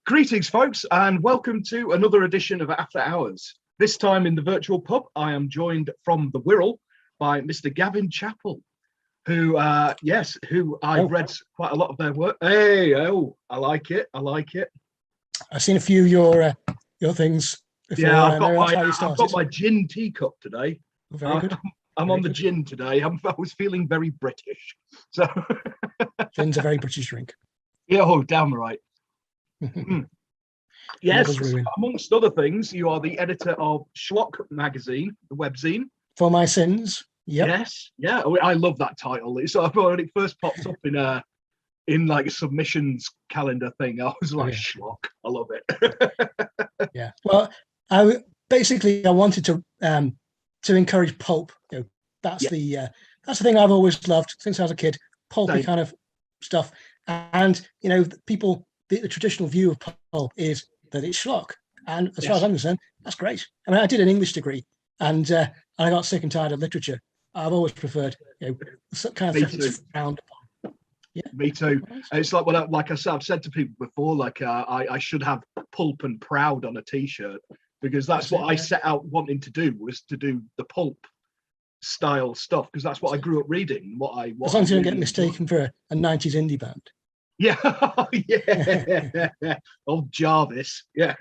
Greetings, folks, and welcome to another edition of After Hours. This time in the virtual pub, I am joined from the Wirral by Mr. Gavin Chappel, who I've read quite a lot of their work. Hey, I like it. I've seen a few of your things before. Yeah, I've got my gin teacup today. Very good. I'm very on the good. gin today. I was feeling very British. So Gin's a very British drink. yeah, damn right. Yes, amongst other things, you are the editor of Schlock magazine, the webzine. For My Sins. Yep. Yes, yeah, I love that title. It's when it first popped up in like a submissions calendar thing, I was like, Schlock, I love it. Yeah. Well, I wanted to encourage pulp. That's the thing I've always loved since I was a kid. Pulpy kind of stuff, and the traditional view of pulp is that it's schlock, and as far as I'm concerned, that's great. I mean, I did an English degree, and I got sick and tired of literature. I've always preferred, kind of stuff that's frowned upon. Yeah, me too. It's like like I said, I've said to people before, like I should have pulp and proud on a T-shirt because that's what I set out wanting to do, was to do the pulp style stuff, because that's what I grew up reading. As long as you don't get mistaken for a 90s indie band. Yeah, yeah. Old Jarvis. Yeah,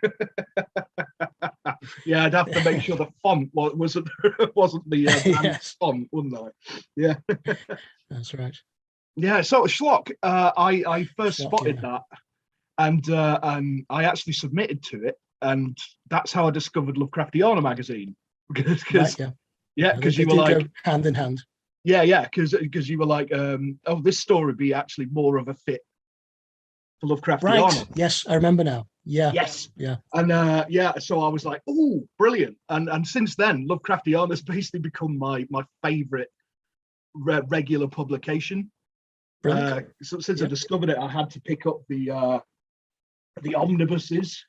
yeah. I'd have to make sure the font wasn't the font, wouldn't I? Yeah, that's right. Yeah. So Schlock, I first spotted that, and I actually submitted to it, and that's how I discovered Lovecraftiana magazine. Because you were like hand in hand. Yeah, because you were like, this story would be actually more of a fit for Lovecraftiana. Right. Yes, I remember now. Yeah. Yes. Yeah. And so I was like, oh, brilliant. And since then, Lovecraftiana has basically become my favorite regular publication. So since I discovered it, I had to pick up the omnibuses.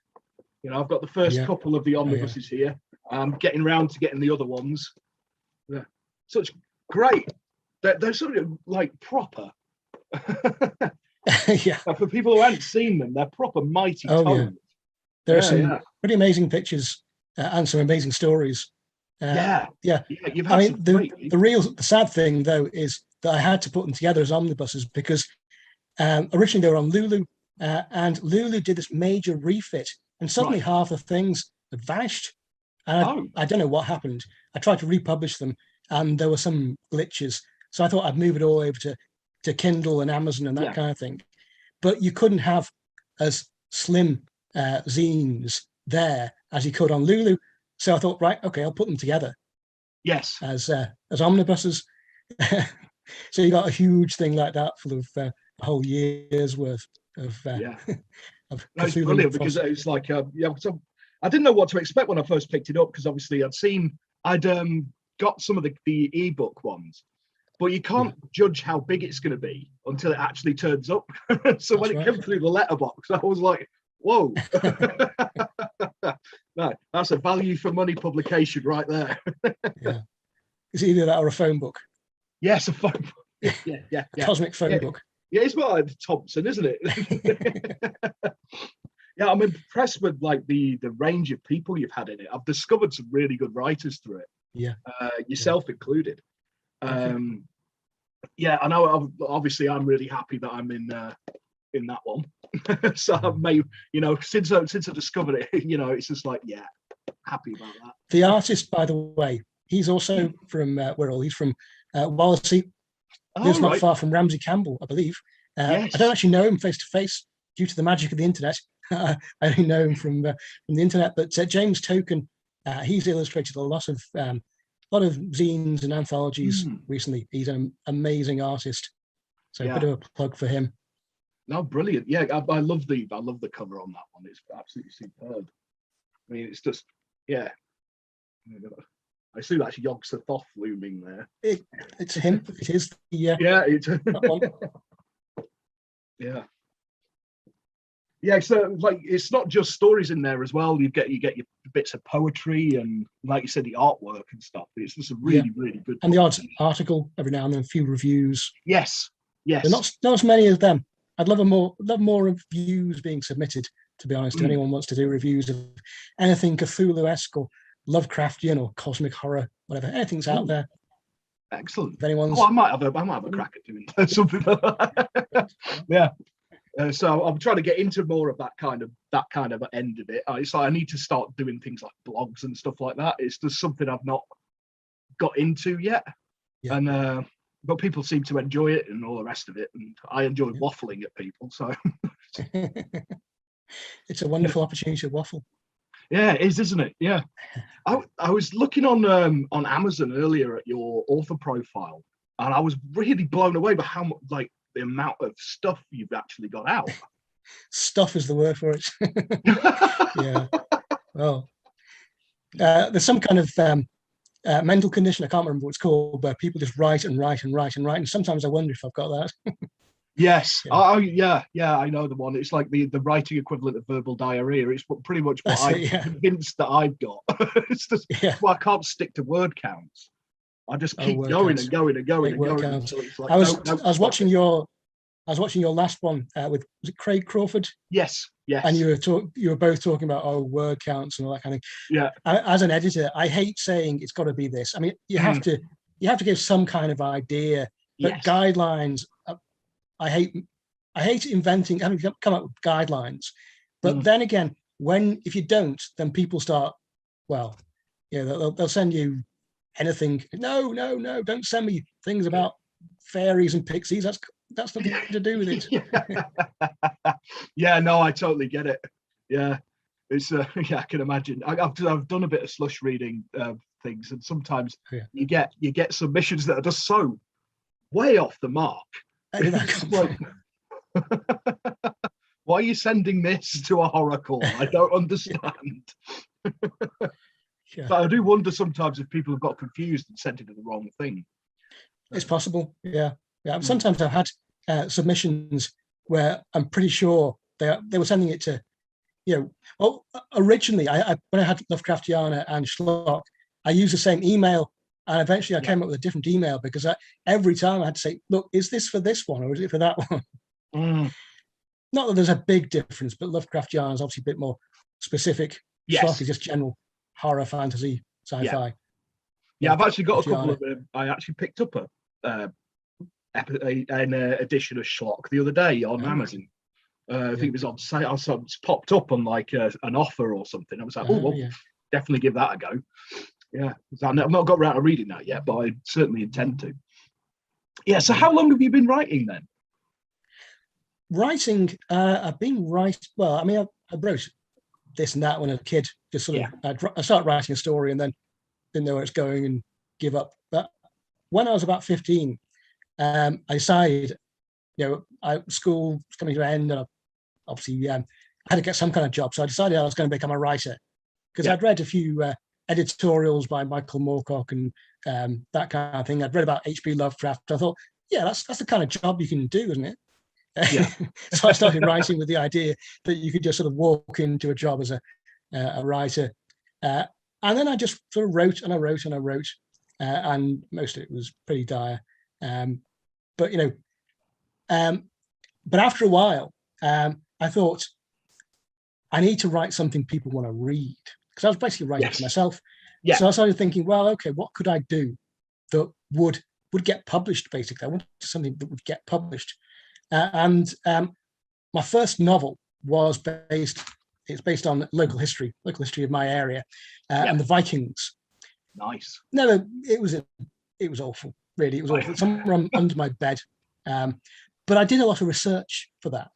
I've got the first couple of the omnibuses here. I'm getting round to getting the other ones. Yeah. Such great. They're sort of like proper. Yeah. For people who haven't seen them, they're proper mighty tomes. Yeah. There are some pretty amazing pictures and some amazing stories. Yeah. You've had the sad thing though is that I had to put them together as omnibuses because originally they were on Lulu, and Lulu did this major refit, and suddenly half the things had vanished. And I don't know what happened. I tried to republish them, and there were some glitches. So I thought I'd move it all over to Kindle and Amazon and that kind of thing. But you couldn't have as slim zines there as you could on Lulu. So I thought, right, okay, I'll put them together. Yes. As omnibuses. So you got a huge thing like that full of a whole year's worth of of That's brilliant because it's like so I didn't know what to expect when I first picked it up, because obviously I'd got some of the ebook ones, but you can't judge how big it's going to be until it actually turns up. So when it came through the letterbox, I was like, whoa. No, that's a value for money publication right there. It's either that or a phone book. Yes, a phone book. Yeah. Cosmic phone book. Yeah, it's more like Thompson, isn't it? Yeah, I'm impressed with like the range of people you've had in it. I've discovered some really good writers through it. Yeah, yourself included. Yeah, I know. Obviously, I'm really happy that I'm in that one. So I may, since I discovered it, it's just like, yeah, happy about that. The artist, by the way, he's also from he's from Wallasey. Lives not far from Ramsey Campbell, I believe. Yes. I don't actually know him face to face due to the magic of the internet. I only know him from the internet. But James Token, he's illustrated a lot of zines and anthologies recently. He's an amazing artist. So a bit of a plug for him. No, brilliant. Yeah, I love the cover on that one. It's absolutely superb. I mean, it's just, yeah. I see that's Yog Sothoth looming there. It's him. It is. Yeah, it's that one. Yeah. Yeah, so like it's not just stories in there as well. You get your bits of poetry and, like you said, the artwork and stuff. It's just a really good. And the odd article every now and then, a few reviews. Yes. There are not as many of them. I'd love more reviews being submitted, to be honest. If anyone wants to do reviews of anything Cthulhu-esque or Lovecraftian or cosmic horror, whatever, anything's out there. Excellent. If anyone's... I might have a crack at doing something like that. Yeah. So I'm trying to get into more of that kind of end of it. It's like I need to start doing things like blogs and stuff like that. It's just something I've not got into yet. Yeah. And but people seem to enjoy it and all the rest of it, and I enjoy waffling at people. So it's a wonderful opportunity to waffle. Yeah, it is, isn't it? Yeah. I was looking on Amazon earlier at your author profile, and I was really blown away by how much, like, the amount of stuff you've actually got out. Stuff is the word for it. Yeah. Well, there's some kind of mental condition, I can't remember what it's called, where people just write and write and write and write. And sometimes I wonder if I've got that. Yes. Yeah. I know the one. It's like the writing equivalent of verbal diarrhea. It's pretty much what I'm convinced that I've got. It's just, well, I can't stick to word counts. I just keep going and going and going and going. So it's like, I was watching your last one with, was it Craig Crawford? Yes. And you were both talking about word counts and all that kind of thing. Yeah. As an editor, I hate saying it's got to be this. I mean, you have to give some kind of idea, but guidelines. I hate inventing, having to come up with guidelines. But then again, if you don't, then people start. Well, they'll send you anything. No, don't send me things about fairies and pixies. That's nothing to do with it. Yeah, no, I totally get it. Yeah, it's I can imagine. I've done a bit of slush reading things, and sometimes you get submissions that are just so way off the mark. Like, why are you sending this to a horror call? I don't understand. But I do wonder sometimes if people have got confused and sent it to the wrong thing. It's possible. Yeah. Sometimes I've had submissions where I'm pretty sure they were sending it to, originally when I had Lovecraftiana and Schlock, I used the same email, and eventually I came up with a different email because every time I had to say, look, is this for this one or is it for that one? Not that there's a big difference, but Lovecraftiana is obviously a bit more specific. Schlock is just general horror, fantasy, sci-fi. Yeah, I've actually got a couple of. I actually picked up an edition of Schlock the other day on Amazon. I think it was on sale. It's popped up on like an offer or something. I was like, definitely give that a go. Yeah, I've not got around to reading that yet, but I certainly intend to. Yeah. So, how long have you been writing then? Writing, I've been writing. Well, I mean, I wrote this and that when I was a kid. Just sort of, I started writing a story and then didn't know where it's going and give up. But when I was about 15, I decided, school was coming to an end, and I obviously had to get some kind of job. So I decided I was going to become a writer because I'd read a few editorials by Michael Moorcock and that kind of thing. I'd read about H.P. Lovecraft. I thought, that's the kind of job you can do, isn't it? So I started writing with the idea that you could just sort of walk into a job as a writer. And then I just sort of wrote and I wrote and I wrote, and most of it was pretty dire. But after a while, I thought I need to write something people want to read, because I was basically writing for myself. So I started thinking, well, okay, what could I do that would get published? Basically, I wanted something that would get published. And my first novel was based on local history of my area, and the Vikings. Nice. No, it was awful. Really, it was awful. It's somewhere under my bed. But I did a lot of research for that.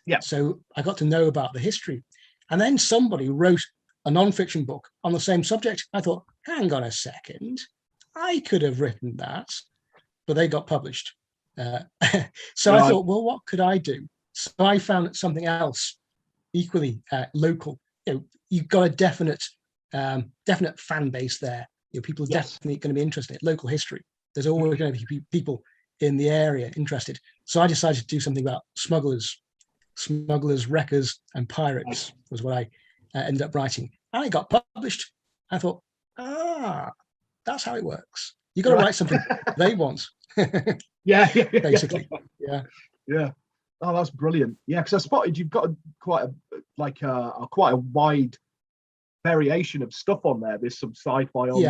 Yeah. So I got to know about the history. And then somebody wrote a non-fiction book on the same subject. I thought, hang on a second, I could have written that, but they got published. So I thought, well, what could I do? So I found something else equally local. You've got a definite fan base there. People are definitely going to be interested in it. Local history. There's always going to be people in the area interested. So I decided to do something about smugglers, wreckers, and pirates was what I ended up writing. And it got published. I thought, that's how it works. You've got to write something they want. Basically. Yeah. Oh, that's brilliant. Yeah, because I spotted you've got quite a wide variation of stuff on there. There's some sci-fi on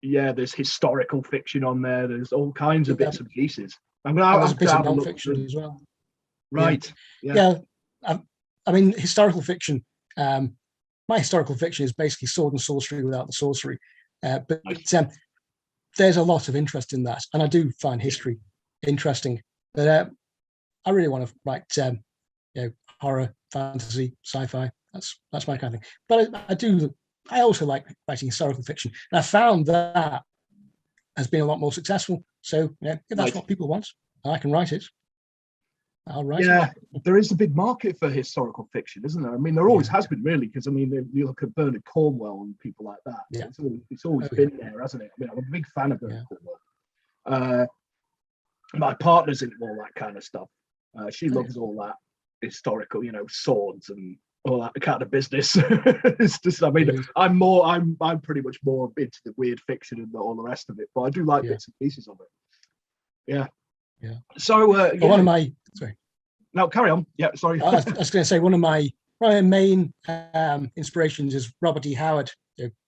there. There's historical fiction on there. There's all kinds of bits and pieces. There's a bit of non-fiction as well. Right. Yeah. I mean, historical fiction. My historical fiction is basically sword and sorcery without the sorcery. But there's a lot of interest in that, and I do find history interesting. But I really want to write, horror, fantasy, sci-fi. That's my kind of thing. But I also like writing historical fiction, and I found that has been a lot more successful. So if that's what people want, and I can write it, I'll write it. Yeah, there is a big market for historical fiction, isn't there? I mean, there always has been, really, because I mean, you look at Bernard Cornwell and people like that. Yeah. It's always been there, hasn't it? I mean, I'm a big fan of Bernard Cornwell. My partner's into all that kind of stuff. She loves all that historical, swords and all that kind of business. It's just, I mean, I'm pretty much more into the weird fiction and all the rest of it, but I do like bits and pieces of it. Yeah. So one of my no, carry on. Yeah, sorry. I was going to say one of my main inspirations is Robert E. Howard,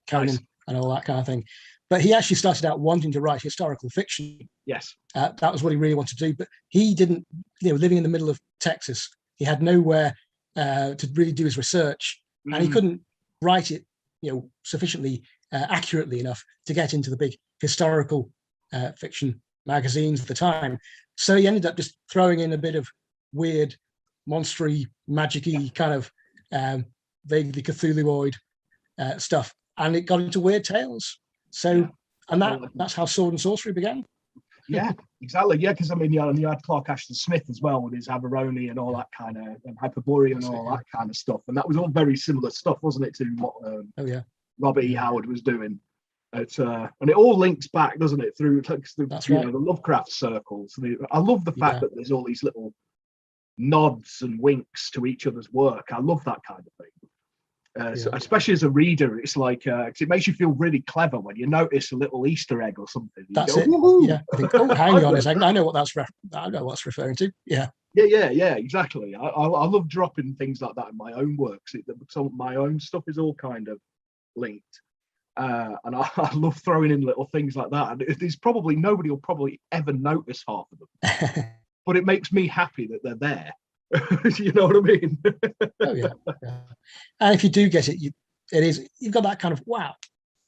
Conan and all that kind of thing. But he actually started out wanting to write historical fiction. Yes. That was what he really wanted to do. But he didn't, living in the middle of Texas, he had nowhere to really do his research, and he couldn't write it, sufficiently accurately enough to get into the big historical fiction magazines at the time. So he ended up just throwing in a bit of weird, monstery, magic-y kind of vaguely Cthulhuoid stuff, and it got into weird tales. So, and that's how sword and sorcery began. Yeah, exactly. Yeah, because I mean, you had Clark Ashton Smith as well with his Aberroni and all that kind of, and Hyperborean and all that kind of stuff, and that was all very similar stuff, wasn't it, to what Robert E. Howard was doing. And it all links back, doesn't it, through the Lovecraft circles. I love the fact that there's all these little nods and winks to each other's work. I love that kind of thing. So especially as a reader, it's like 'cause it makes you feel really clever when you notice a little Easter egg or something. That's it. Yeah. I think, hang on a second. I know what that's referring to. Yeah. Yeah, exactly. I love dropping things like that in my own works. My own stuff is all kind of linked. And I love throwing in little things like that. And there's probably nobody will probably ever notice half of them. But it makes me happy that they're there. You know what I mean? And if you do get it, you've got that kind of wow.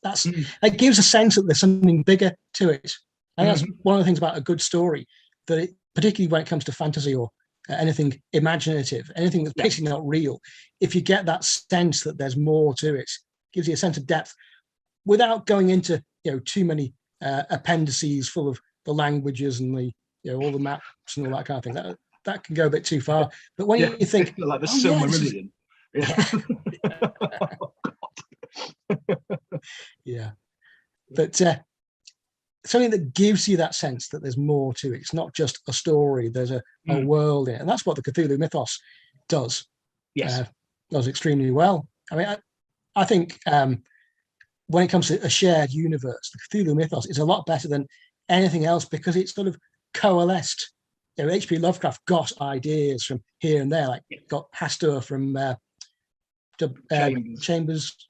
It gives a sense that there's something bigger to it. And that's one of the things about a good story, that it, particularly when it comes to fantasy or anything imaginative, anything that's basically not real, if you get that sense that there's more to it, gives you a sense of depth without going into too many appendices full of the languages and the all the maps and all that kind of thing. That can go a bit too far. But when you think like the Silmarillion. But something that gives you that sense that there's more to it. It's not just a story. There's a world in it, and that's what the Cthulhu Mythos does. Does extremely well. I mean, I think when it comes to a shared universe, the Cthulhu Mythos is a lot better than anything else because it's sort of coalesced. H.P. Lovecraft got ideas from here and there, like got Hastur from Chambers,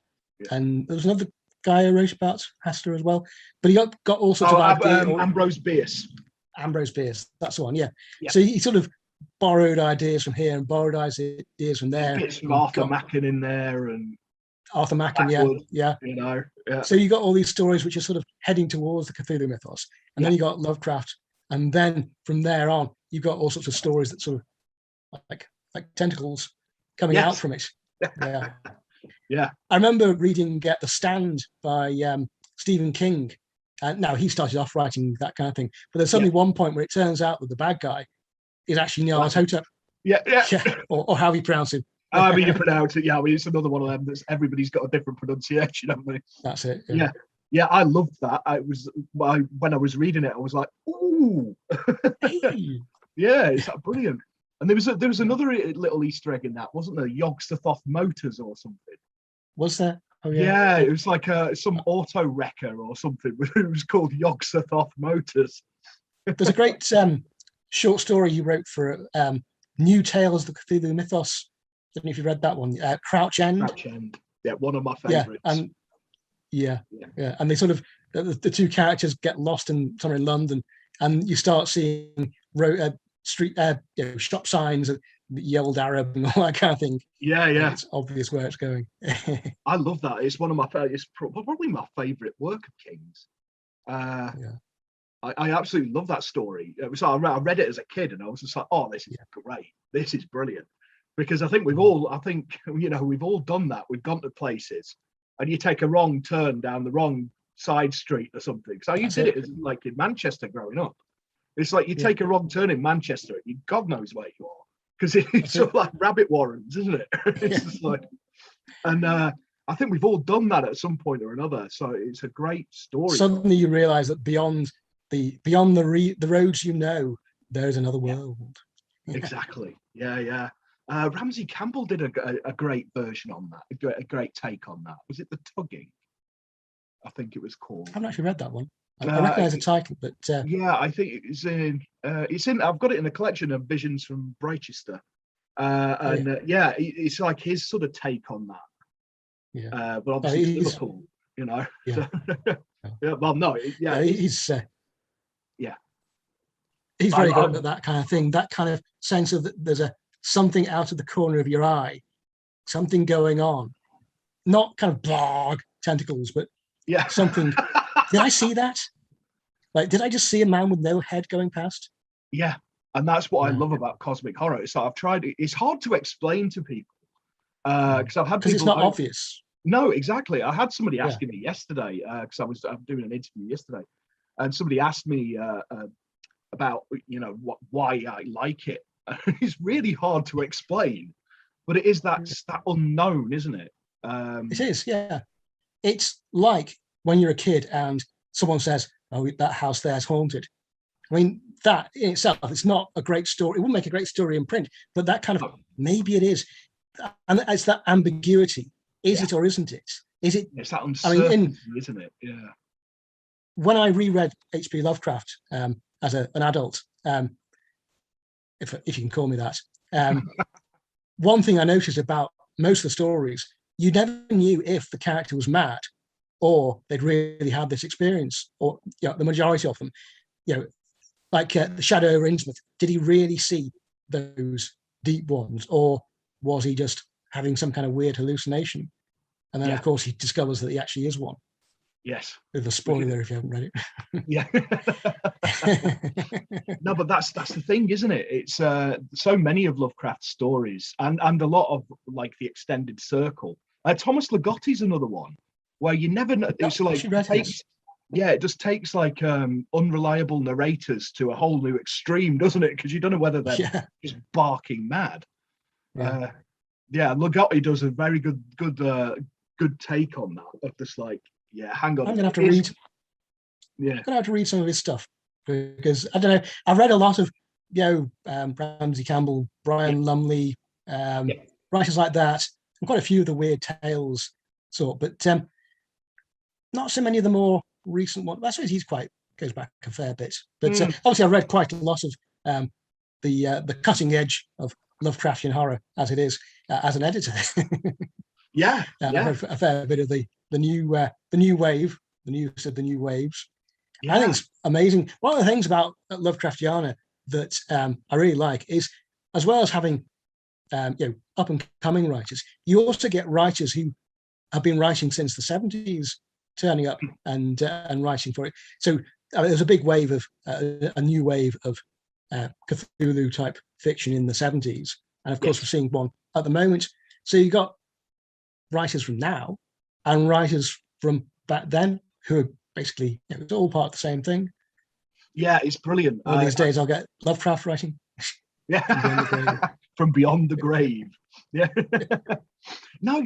and there was another guy who wrote about Hastur as well. But he got all sorts of ideas. Ambrose Bierce. Ambrose Bierce, that's the one. Yeah. So he sort of borrowed ideas from here and borrowed ideas from there. Bits from Arthur Machen in there and Arthur Machen, yeah. You know, yeah. So you got all these stories which are sort of heading towards the Cthulhu mythos, and then you got Lovecraft, and then from there on, you've got all sorts of stories that sort of like tentacles coming out from it. Yeah, yeah. I remember reading The Stand by Stephen King. Now he started off writing that kind of thing, but there's suddenly one point where it turns out that the bad guy is actually Nyarlathotep. Yeah. Or how you pronounce it. I mean, you pronounce it. Yeah, I mean, it's another one of them. That's everybody's got a different pronunciation, haven't they? That's it. Yeah. I loved that. When I was reading it, I was like, ooh, hey. Yeah, it's brilliant. And there was another little Easter egg in that, wasn't there? Yog-Sothoth Motors or something. Was there? Oh yeah. It was like some auto wrecker or something. It was called Yog-Sothoth Motors. There's a great short story you wrote for New Tales of the Cthulhu Mythos. I don't know if you read that one. Crouch End. Crouch End. Yeah, one of my favourites. And and they sort of the two characters get lost somewhere in London, and you start seeing street shop signs, the old Arab and all that kind of thing. Yeah. It's obvious where it's going. I love that. It's one of my it's probably my favourite work of King's. I absolutely love that story. It was I read it as a kid, and I was just like, oh, this is great. This is brilliant. Because I think we've all done that. We've gone to places, and you take a wrong turn down the wrong side street or something. So you did it like in Manchester growing up. It's like you take a wrong turn in Manchester, and God knows where you are, because it's sort of like rabbit warrens, isn't it? It's just like, and I think we've all done that at some point or another. So it's a great story. Suddenly you realise that beyond the roads, there's another world. Exactly. Yeah. Ramsey Campbell did a great version on that, a great take on that. Was it The Tugging? I think it was called. I haven't actually read that one. I recognise the title, but yeah, I think it's in. I've got it in a collection of Visions from Brichester, it's like his sort of take on that. Yeah, but obviously it's Liverpool, you know. Yeah. Well, no, he's he's very good at that kind of thing. That kind of sense of there's something out of the corner of your eye, something going on, not kind of blog tentacles, but something. Did I see that? Like, did I just see a man with no head going past? Yeah, and that's what I love about cosmic horror. So I've tried it. It's hard to explain to people because I've had people. It's not obvious. No, exactly. I had somebody asking me yesterday because I'm doing an interview yesterday, and somebody asked me about why I like it. It's really hard to explain, but it is that unknown, isn't it? It is, yeah. It's like when you're a kid and someone says, "Oh, that house there's haunted." I mean, that in itself, it's not a great story. It wouldn't make a great story in print, but that kind of maybe it is, and it's that ambiguity. Is it or isn't it? Is it? It's that uncertainty, isn't it? Yeah. When I reread H.P. Lovecraft as an adult, if you can call me that, one thing I noticed about most of the stories, you never knew if the character was mad or they'd really had this experience, or the majority of them, like the Shadow over Innsmouth, did he really see those deep ones, or was he just having some kind of weird hallucination? And then, of course, he discovers that he actually is one. Yes. With a spoiler if you haven't read it. Yeah. No, but that's the thing, isn't it? It's so many of Lovecraft's stories, and a lot of like the extended circle. Thomas Ligotti's another one where you never know. It's like it just takes like unreliable narrators to a whole new extreme, doesn't it? Because you don't know whether they're just barking mad. Ligotti does a very good take on that. Of just like, hang on. I'm gonna have to read. Yeah, I'm gonna have to read some of his stuff because I don't know. I've read a lot of Ramsey Campbell, Brian Lumley, writers like that, and quite a few of the weird tales but not so many of the more recent ones. I suppose he's goes back a fair bit, but obviously I read quite a lot of the cutting edge of Lovecraftian horror as it is as an editor. I read a fair bit of the new wave, the new waves. I think it's amazing. One of the things about Lovecraftiana that I really like is as well as having up and coming writers, you also get writers who have been writing since the 70s turning up and writing for it. So there's a big wave of a new wave of Cthulhu type fiction in the 70s, and of course we're seeing one at the moment. So you got writers from now and writers from back then who are basically, it's all part of the same thing. Yeah, it's brilliant. One of these days I'll get Lovecraft writing. Yeah, from beyond the grave. Yeah. No,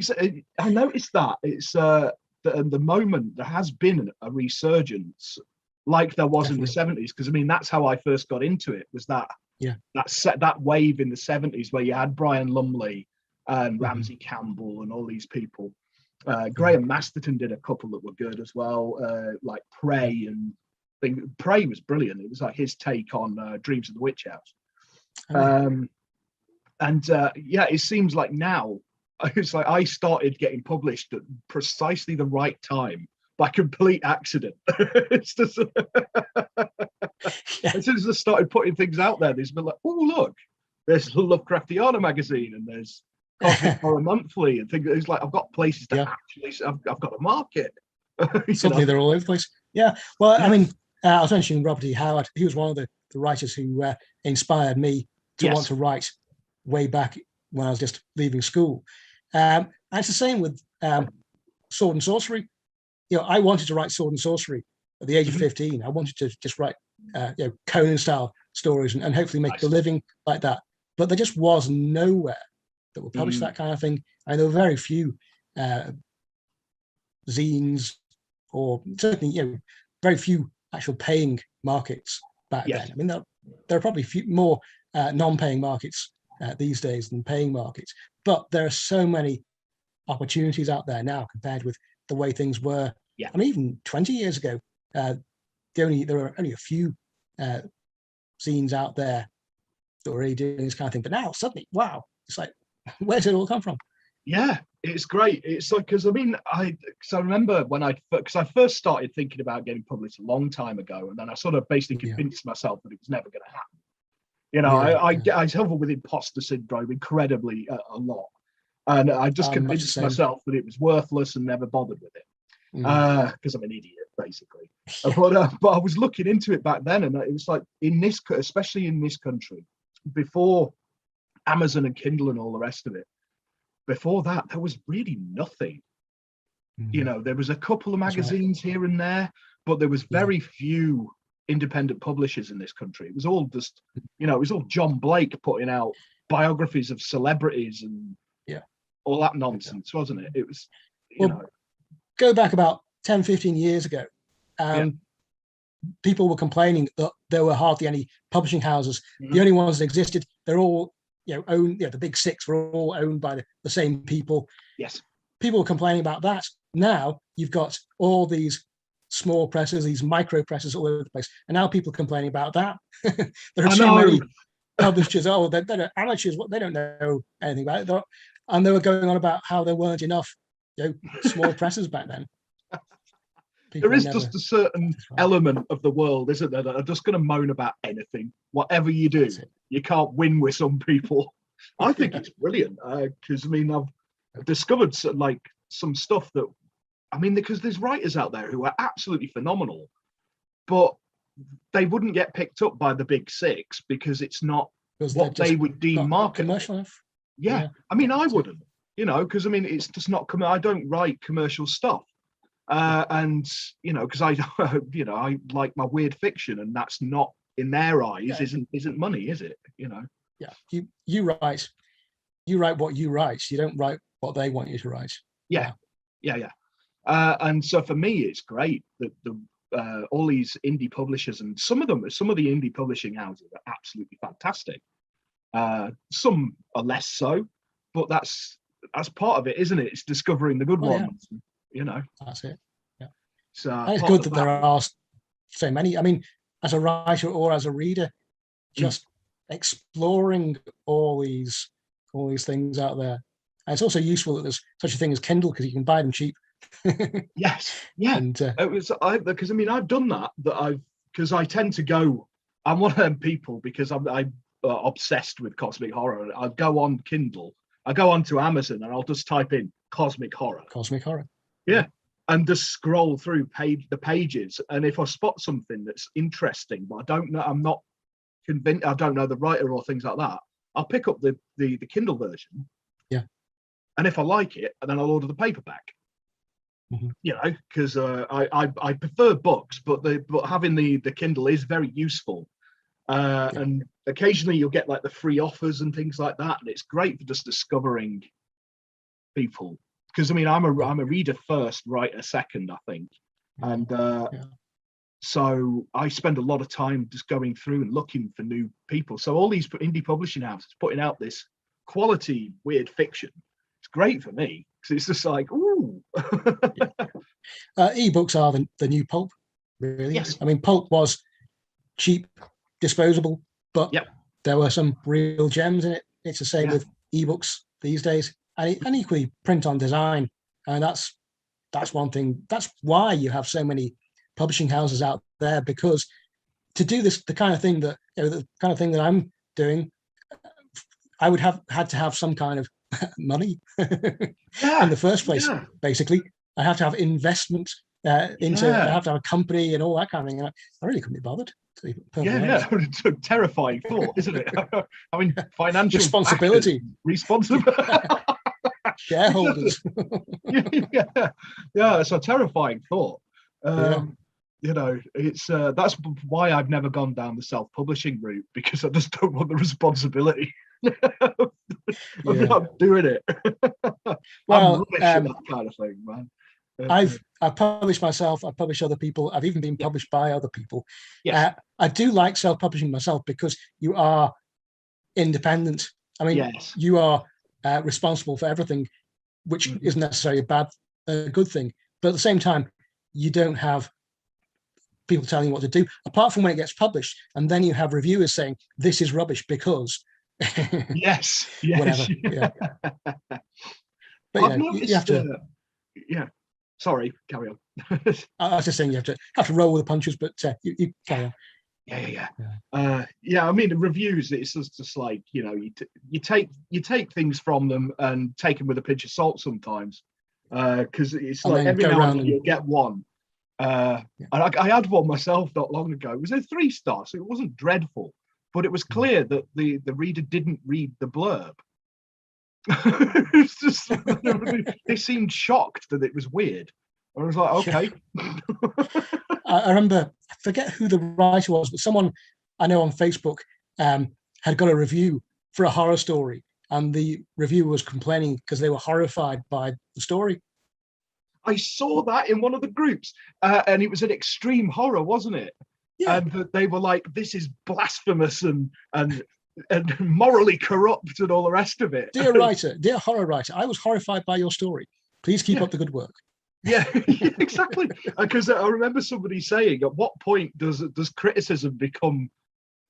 I noticed that it's the moment there has been a resurgence, like there was in the 70s. Because I mean, that's how I first got into it. Was that that wave in the 70s where you had Brian Lumley and Ramsey Campbell and all these people. Graham Masterton did a couple that were good as well, like Prey and Prey was brilliant. It was like his take on Dreams of the Witch House. It seems like now it's like I started getting published at precisely the right time by complete accident. It's just as soon as I started putting things out there, there's been like, oh look, there's Lovecraftiana magazine and there's Cosmic Horror Monthly and things. It's like I've got places to actually, I've got a market. Suddenly they're all over the place. Yeah. Well, I mean, I was mentioning Robert E. Howard. He was one of the writers who inspired me to want to write way back when I was just leaving school. And it's the same with Sword and Sorcery. I wanted to write Sword and Sorcery at the age of 15. I wanted to just write Conan style stories and hopefully make a living like that. But there just was nowhere that would publish that kind of thing. And there were very few zines, or certainly very few actual paying markets back then. I mean, there are probably more non-paying markets these days than paying markets, but there are so many opportunities out there now compared with the way things were. I mean, even 20 years ago, there were only a few zines out there that were really doing this kind of thing. But now suddenly, wow, it's like, where did it all come from? Yeah, it's great. It's like, because I mean, I remember when I first started thinking about getting published a long time ago, and then I sort of basically convinced myself that it was never going to happen. I suffer with imposter syndrome incredibly a lot, and I just convinced myself that it was worthless and never bothered with it because I'm an idiot basically. But I was looking into it back then, and it was like especially in this country, before Amazon and Kindle and all the rest of it. Before that, there was really nothing. There was a couple of magazines here and there, but there was very few independent publishers in this country. It was all just, it was all John Blake putting out biographies of celebrities and all that nonsense, wasn't it? It was, go back about 10, 15 years ago. People were complaining that there were hardly any publishing houses. The only ones that existed, they're all owned, the big six were all owned by the same people. Yes. People were complaining about that. Now you've got all these small presses, these micro presses all over the place. And now people are complaining about that. There are too many publishers. They're amateurs. They don't know anything about it. And they were going on about how there weren't enough small presses back then. There is just a certain element of the world, isn't there, that are just going to moan about anything. Whatever you do, you can't win with some people. I think it's brilliant because I mean I've discovered some stuff that because there's writers out there who are absolutely phenomenal, but they wouldn't get picked up by the big six because it's not what they would deem marketable. Yeah, I mean I wouldn't, because I mean it's just not. I don't write commercial stuff. And because I like my weird fiction, and that's not in their eyes isn't money, is it? You write what you write. You don't write what they want you to write. Yeah. And so for me, it's great that all these indie publishers, and some of the indie publishing houses are absolutely fantastic. Some are less so, but that's part of it, isn't it? It's discovering the good ones. That's it. Yeah. So it's good that there are so many. I mean, as a writer or as a reader, just exploring all these things out there. And it's also useful that there's such a thing as Kindle because you can buy them cheap. Yes, yeah. And it was because I've done that. Because I tend to go. I'm one of them people because obsessed with cosmic horror. I'll go on Kindle, I go onto Amazon, and I'll just type in cosmic horror. Cosmic horror. Yeah. And just scroll through the pages. And if I spot something that's interesting, but I don't know, I'm not convinced, I don't know the writer or things like that, I'll pick up the Kindle version. Yeah. And if I like it, then I'll order the paperback. Mm-hmm. You know, because I prefer books, but having the Kindle is very useful. And occasionally you'll get like the free offers and things like that, and it's great for just discovering people. Because I mean, I'm a reader first, writer second, I think, and so I spend a lot of time just going through and looking for new people. So all these indie publishing houses putting out this quality weird fiction, it's great for me because it's just like, ooh. Ebooks are the new pulp, really. Yes. I mean, pulp was cheap, disposable, but there were some real gems in it. It's the same with ebooks these days, and equally print on design. And that's one thing. That's why you have so many publishing houses out there, because to do this, the kind of thing that I'm doing, I would have had to have some kind of money in the first place. Basically, I have to have investment into. I have to have a company and all that kind of thing. And I really couldn't be bothered. It's a terrifying thought, isn't it? I mean, financial responsibility, shareholders. It's a terrifying thought. You know, it's that's why I've never gone down the self-publishing route, because I just don't want the responsibility. I'm not doing it. Well, I'm rubbish at that kind of thing, man. I've published myself. I've published other people. I've even been published by other people. Yes. I do like self-publishing myself because you are independent. I mean, you are responsible for everything, which isn't necessarily a good thing. But at the same time, you don't have people telling you what to do, apart from when it gets published. And then you have reviewers saying, this is rubbish because... whatever. Yeah. But I've noticed, you have to... Sorry, carry on. I was just saying you have to roll with the punches, but you carry on. I mean, the reviews, it's just like, you know, you take things from them and take them with a pinch of salt sometimes, because it's like every now and then you'll get one. And I had one myself not long ago. It was a 3-star, so it wasn't dreadful, but it was clear that the reader didn't read the blurb. It's just they seemed shocked that it was weird. I was like, okay. I remember, I forget who the writer was, but someone I know on Facebook had got a review for a horror story, and the reviewer was complaining because they were horrified by the story. I saw that in one of the groups, and it was an extreme horror, wasn't it? Yeah. And they were like, "This is blasphemous and morally corrupt and all the rest of it." Dear writer, dear horror writer, I was horrified by your story. Please keep up the good work. Yeah, exactly. Because I remember somebody saying, at what point does criticism become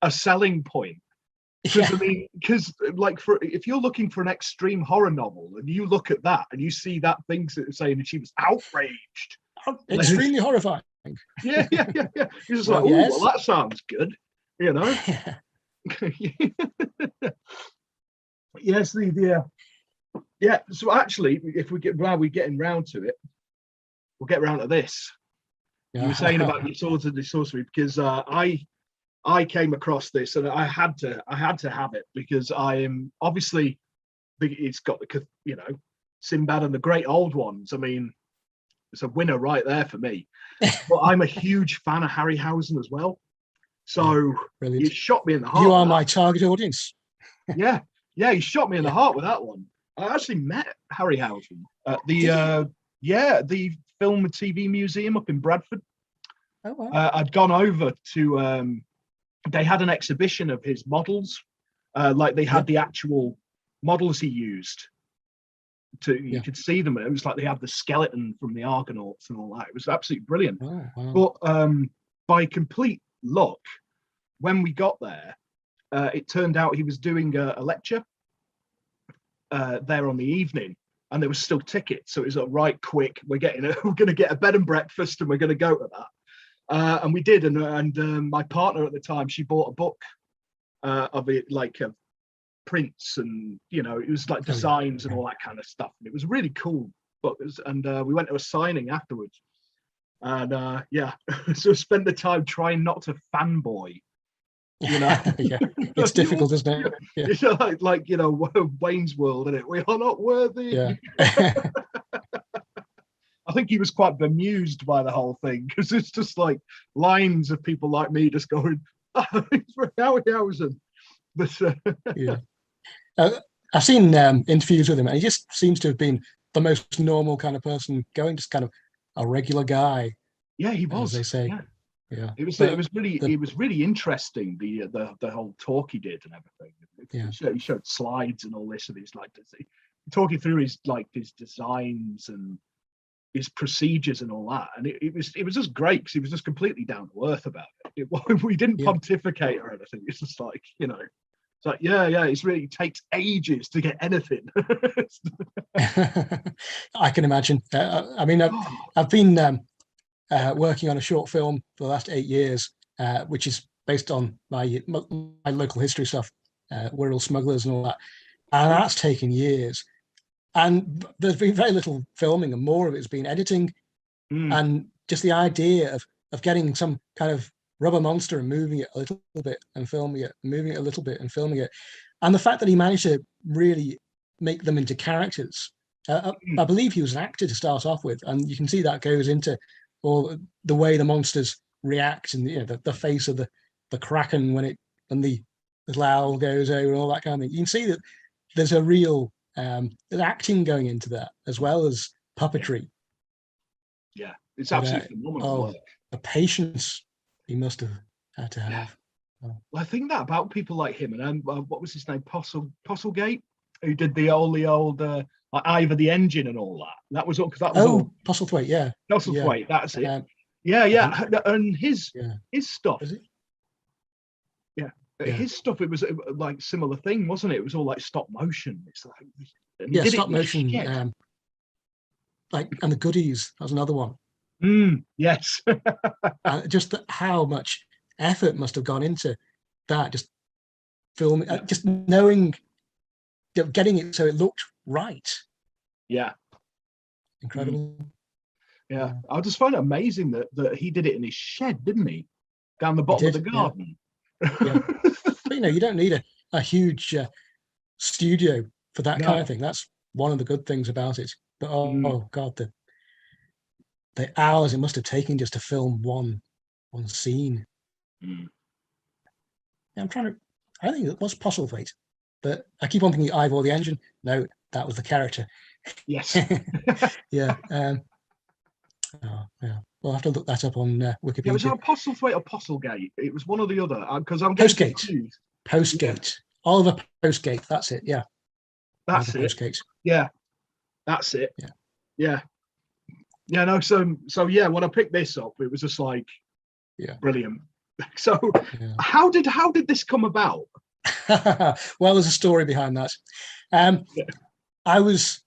a selling point? Because I mean, like, if you're looking for an extreme horror novel and you look at that and you see that thing saying she was outraged, extremely horrifying. Yeah. You're just like, well, that sounds good, you know. Yes, so actually, if we're getting round to it, we'll get round to this. You were saying about your swords and the sorcery, because I came across this and I had to have it, because I am obviously, it's got the, you know, Sinbad and the Great Old Ones. I mean, it's a winner right there for me. But I'm a huge fan of Harryhausen as well. So you shot me in the heart. You are my target audience. Yeah, he shot me in the heart with that one. I actually met Harryhausen at the Film and TV Museum up in Bradford. Oh, wow. I'd gone over to, they had an exhibition of his models, like they had the actual models he used. You could see them. It was like they had the skeleton from the Argonauts and all that. It was absolutely brilliant. Oh, wow. But by complete luck, when we got there, it turned out he was doing a lecture there on the evening, and there was still tickets. So it was like, right, quick, we're going to get a bed and breakfast, and we're going to go to that. And we did. And my partner at the time, she bought a book of it, like prints, and it was like designs and all that kind of stuff, and it was really cool. And we went to a signing afterwards, and so spent the time trying not to fanboy. Yeah, it's difficult, isn't it? Yeah. Like Wayne's World, isn't it? We are not worthy. Yeah. I think he was quite bemused by the whole thing, because it's just like lines of people like me just going, "Oh, it's Harryhausen." But yeah, I've seen interviews with him, and he just seems to have been the most normal kind of person going, just kind of a regular guy. Yeah, he was. As they say. Yeah. It was really interesting, the whole talk he did and everything. He showed slides and all this, and he's like talking through his designs and his procedures and all that, and it was just great, because he was just completely down to earth about it. We didn't pontificate or anything. It's just like it's like it really takes ages to get anything. I can imagine. I mean, I've been working on a short film for the last 8 years, which is based on my local history stuff, Wirral Smugglers and all that, and that's taken years. And there's been very little filming, and more of it has been editing, and just the idea of getting some kind of rubber monster and moving it a little bit and filming it, moving it a little bit and filming it, and the fact that he managed to really make them into characters. I believe he was an actor to start off with, and you can see that goes into all the way the monsters react, and the face of the kraken when the little owl goes over and all that kind of thing. You can see that there's a real there's acting going into that, as well as puppetry. Yeah, it's absolutely phenomenal work. The patience he must have had to have. Yeah. Well, I think that about people like him, and what was his name, Postlegate, who did the old like Ivor the Engine and all that. That was all, because that was all Postlethwaite, yeah. Postlethwaite, that's it. And his stuff. Is it? His stuff, it was like similar thing, wasn't it? It was all like stop motion. It's like stop motion. And the Goodies, that was another one. Yes. Just how much effort must have gone into that, just filming, just knowing, getting it so it looked right. Yeah. Incredible. Yeah. I just find it amazing that he did it in his shed, didn't he? Down the bottom of the garden. Yeah. But you don't need a huge studio for that kind of thing. That's one of the good things about it. But oh god, the hours it must have taken just to film one scene. Yeah, I think it was Postlethwaite, but I keep on thinking Ivor the Engine. No, that was the character. Yes. Yeah. We'll have to look that up on Wikipedia. Yeah, was it Postlethwaite or Postlegate? It was one or the other, because I'm getting confused. Postgate. Yeah. Oliver Postgate. That's it. Yeah. That's Oliver it. Postgate. Yeah. That's it. Yeah. Yeah. Yeah. No. So yeah. When I picked this up, it was just like, brilliant. So, how did this come about? Well, there's a story behind that. I was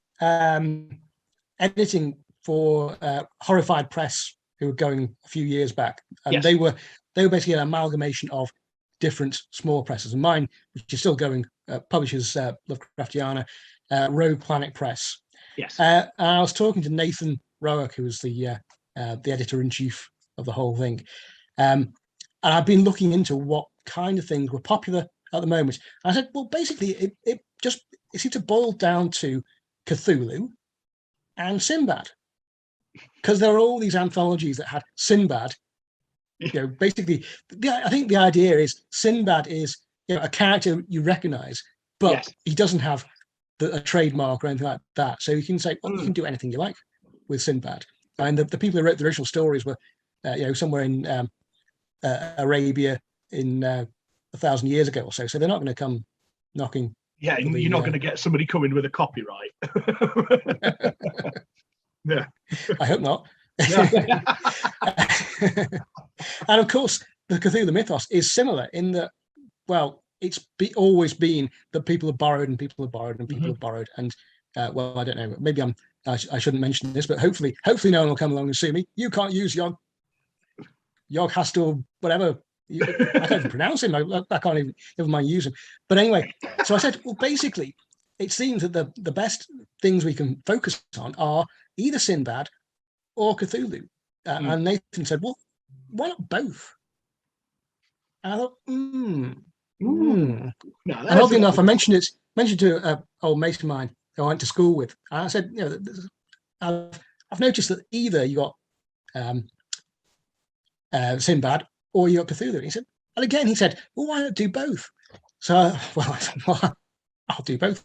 editing for Horrified Press, who were going a few years back, and they were basically an amalgamation of different small presses. And mine, which is still going, publishes Lovecraftiana, Rogue Planet Press. Yes. And I was talking to Nathan Rowick, who was the editor-in-chief of the whole thing. And I've been looking into what kind of things were popular at the moment. And I said, well, basically, it seemed to boil down to Cthulhu and Sinbad, because there are all these anthologies that had Sinbad. Basically, I think the idea is Sinbad is a character you recognize, but he doesn't have a trademark or anything like that. So you can say, well, you can do anything you like with Sinbad. And the people who wrote the original stories were, somewhere in Arabia in 1,000 years ago or so. So they're not going to come knocking. Yeah, you're not going to get somebody coming with a copyright. Yeah, I hope not. And of course, the Cthulhu mythos is similar in that, well, it's always been that people have borrowed and people have borrowed and people have borrowed. And well, I don't know. Maybe I shouldn't mention this, but hopefully no one will come along and sue me. You can't use Yog. Yog has to, whatever, I can't even pronounce him. I can't even, never mind use him. But anyway, so I said, well, basically, it seems that the best things we can focus on are either Sinbad or Cthulhu. And Nathan said, well, why not both? And I thought, And oddly enough, I mentioned to an old mate of mine who I went to school with. And I said, I've noticed that either you got Sinbad or you got Cthulhu. And he said, and again, he said, well, why not do both? So, well, I said, well, I'll do both.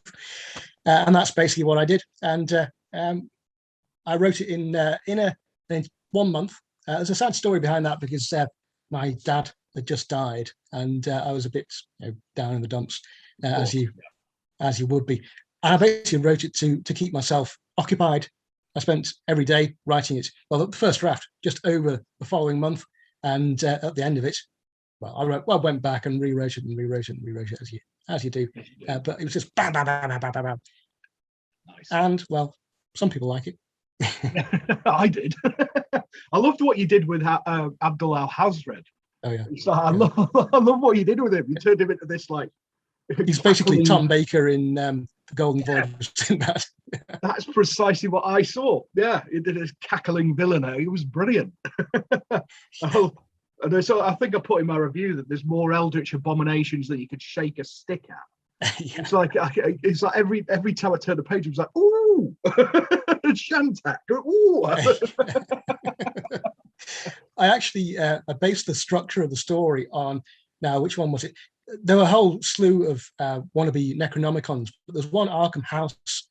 And that's basically what I did. And I wrote it in 1 month. There's a sad story behind that because my dad had just died, and I was a bit down in the dumps, as you would be. And I basically wrote it to keep myself occupied. I spent every day writing it. Well, the first draft just over the following month, and at the end of it, I went back and rewrote it as you do. But it was just bam, bam, bam, bam, bam, bam, bam. Nice. And well, some people like it. I did. I loved what you did with Abdul Al-Hazred. Oh yeah. So I love what you did with him. You turned him into this like. He's basically Tom Baker in The Golden Voyage of Sinbad. That's precisely what I saw. Yeah, he did his cackling villain. He was brilliant. And so I think I put in my review that there's more eldritch abominations that you could shake a stick at. Yeah. It's like every time I turned the page, it was like, ooh, Shantak, ooh. I actually I based the structure of the story on, now which one was it? There were a whole slew of wannabe Necronomicons, but there's one Arkham House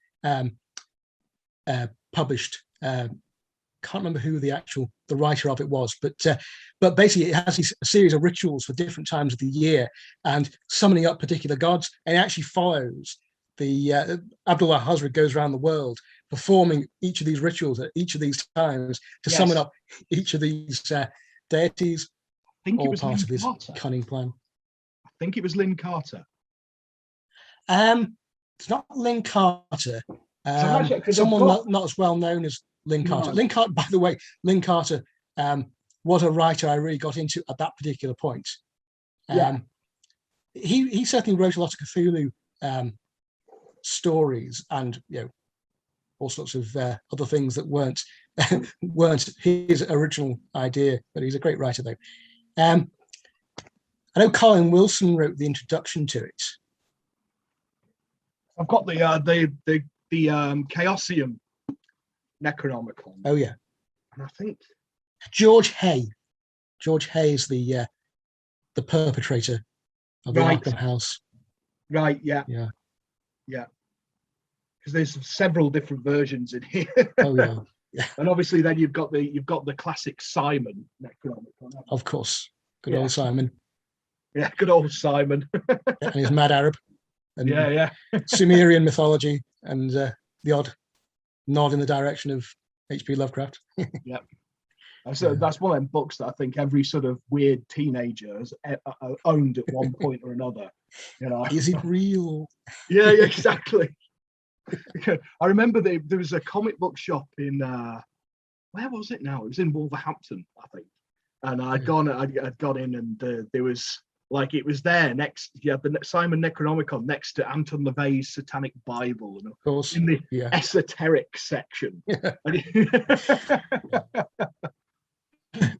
published. Can't remember who the writer of it was, but basically it has a series of rituals for different times of the year and summoning up particular gods, and it actually follows the Abdul Al-Hazred goes around the world performing each of these rituals at each of these times to summon up each of these deities. I think it was part Lynn of his Carter. cunning plan. I think it was Lynn Carter. It's not Lynn Carter. Someone not as well known as Lynn Carter. No. Lynn Carter, by the way, Lynn Carter was a writer I really got into at that particular point. He certainly wrote a lot of Cthulhu stories and all sorts of other things that weren't his original idea. But he's a great writer, though. I know Colin Wilson wrote the introduction to it. I've got the Chaosium Necronomicon. Oh yeah, and I think George Hay is the perpetrator of the Arkham House. Right. Yeah. Because there's several different versions in here. Oh yeah. Yeah. And obviously, then you've got the classic Simon Necronomicon. Of course, good old Simon. Yeah, good old Simon. And his mad Arab. And Sumerian mythology and the odd nod in the direction of H.P. Lovecraft. Yeah. So that's one of them books that I think every sort of weird teenager has owned at one point or another. Is it real? Yeah, exactly. I remember there was a comic book shop in where was it now? It was in Wolverhampton, I think. And I'd gone in, and there was it was there next. Yeah, the Simon Necronomicon next to Anton LaVey's Satanic Bible, and of course in the esoteric section. Yeah.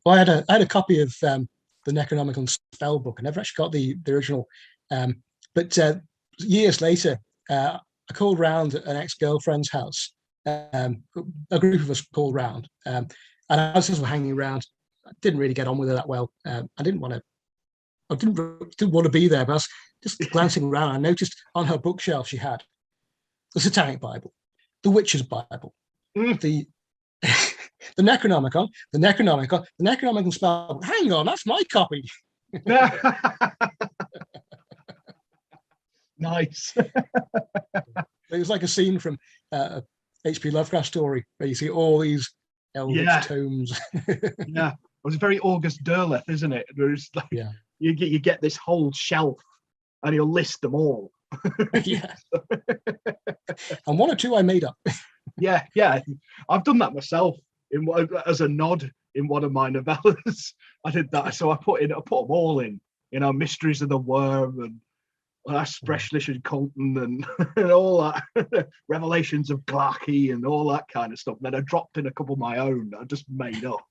Well, I had a copy of the Necronomicon spell book. I never actually got the original, but years later, I called round at an ex-girlfriend's house. A group of us called round, and I was just hanging around. I didn't really get on with her that well. I didn't want to be there, but I was just glancing around. I noticed on her bookshelf she had the Satanic Bible, the Witch's Bible, the Necronomicon, the Necronomicon spell. Hang on, that's my copy. Nice. It was like a scene from H.P. Lovecraft story where you see all these eldritch tomes. Yeah, it was very August Derleth, isn't it? There's you get this whole shelf, and he'll list them all. Yeah. And one or two I made up. Yeah, I've done that myself as a nod in one of my novellas. I did that, so I put them all in. Mysteries of the Worm and Sprechlichen Colton and all that, Revelations of Glaaki and all that kind of stuff. And then I dropped in a couple of my own that I just made up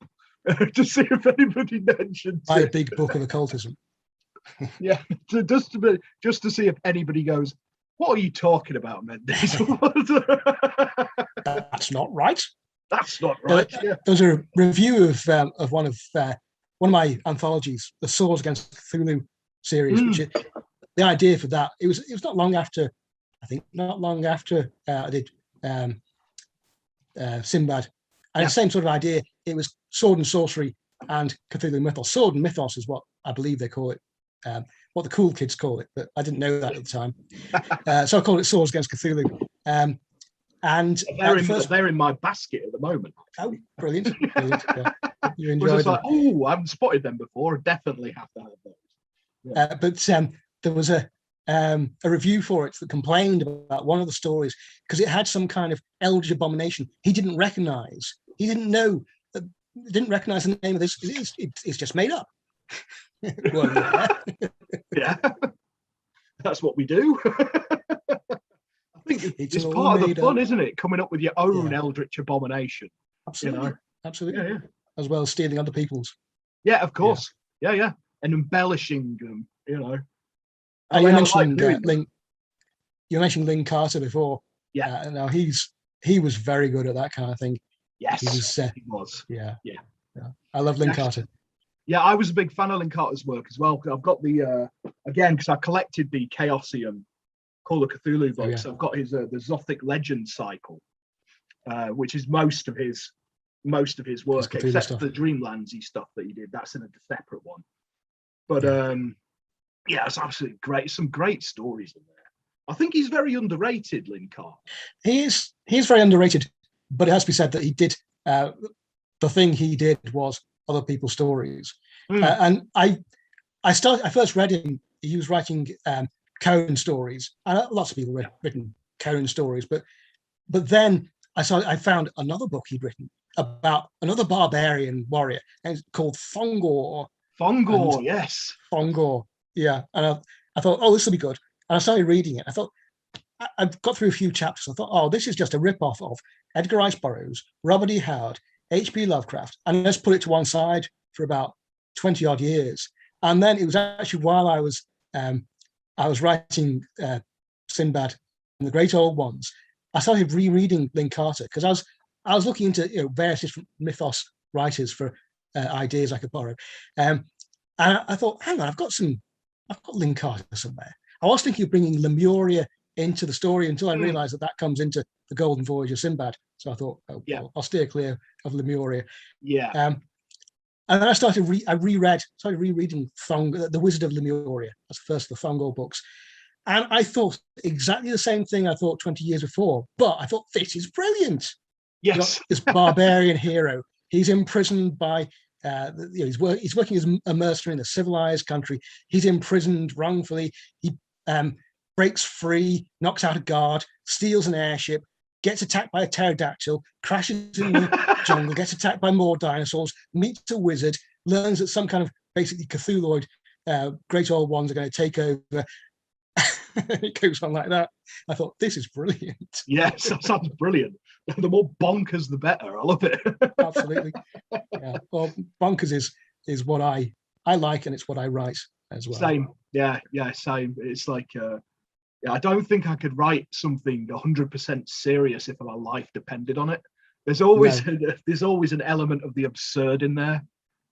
to see if anybody mentioned My big book of occultism. Yeah, just to see if anybody goes, what are you talking about, Mendees? That's not right. That's not right. Yeah. There's a review of one of my anthologies, the Swords Against Cthulhu series, which the idea for that, it was not long after I did Sinbad. And the same sort of idea. It was sword and sorcery and Cthulhu mythos. Sword and mythos is what I believe they call it, what the cool kids call it, but I didn't know that at the time. So I called it Swords Against Cthulhu. And they're in my basket at the moment. Oh, brilliant. Yeah. You enjoyed them. I haven't spotted them before. Definitely have to have those. Yeah. But there was a review for it that complained about one of the stories because it had some kind of eldritch abomination he didn't recognize. He didn't know, didn't recognize the name of this. It's just made up. Well, yeah. That's what we do. I think it's part of the fun, isn't it? Coming up with your own eldritch abomination. Absolutely. Absolutely. Yeah. As well as stealing other people's. Yeah, of course. Yeah. And embellishing them, You mentioned Lynn Carter before. Yeah. Now he was very good at that kind of thing. Yes, he was. Yeah. I love Lynn Carter. Yeah, I was a big fan of Lynn Carter's work as well. I've got the because I collected the Chaosium Call of Cthulhu books. I've got his the Zothic Legend cycle, which is most of his work, except for the Dreamlandsy stuff that he did. That's in a separate one. But it's absolutely great. Some great stories in there. I think he's very underrated, Lynn Carter. He is very underrated, but it has to be said that he did the thing he did was other people's stories. And I first read him. He was writing Cohen stories. Lots of people written Cohen stories, but then I found another book he'd written about another barbarian warrior, and it's called Thongor. Yes. Thongor, yeah. And I thought, oh, this will be good. And I started reading it. I thought, I got through a few chapters. I thought, oh, this is just a rip-off of Edgar Rice Burroughs, Robert E. Howard, H.P. Lovecraft, and let's put it to one side for about 20 odd years. And then it was actually while I was writing Sinbad and the Great Old Ones, I started rereading Lynn Carter because I was looking into various different mythos writers for ideas I could borrow. And I thought, hang on, I've got Lynn Carter somewhere. I was thinking of bringing Lemuria into the story until I realized that comes into the Golden Voyage of Sinbad. So I thought, I'll steer clear of Lemuria. Yeah. And then I started rereading The Wizard of Lemuria. That's the first of the Thongor books. And I thought exactly the same thing I thought 20 years before, but I thought, this is brilliant. Yes. This barbarian hero. He's imprisoned by, he's working as a mercenary in a civilized country. He's imprisoned wrongfully. He breaks free, knocks out a guard, steals an airship, gets attacked by a pterodactyl, crashes in the jungle, gets attacked by more dinosaurs, meets a wizard, learns that some kind of basically Cthulhuid great old ones are going to take over. It goes on like that. I thought, this is brilliant. Yes, that sounds brilliant. The more bonkers, the better. I love it. Absolutely. Yeah. Well, bonkers is what I like, and it's what I write as well. Same. Yeah, same. It's like, I don't think I could write something 100% serious if my life depended on it. There's always an element of the absurd in there.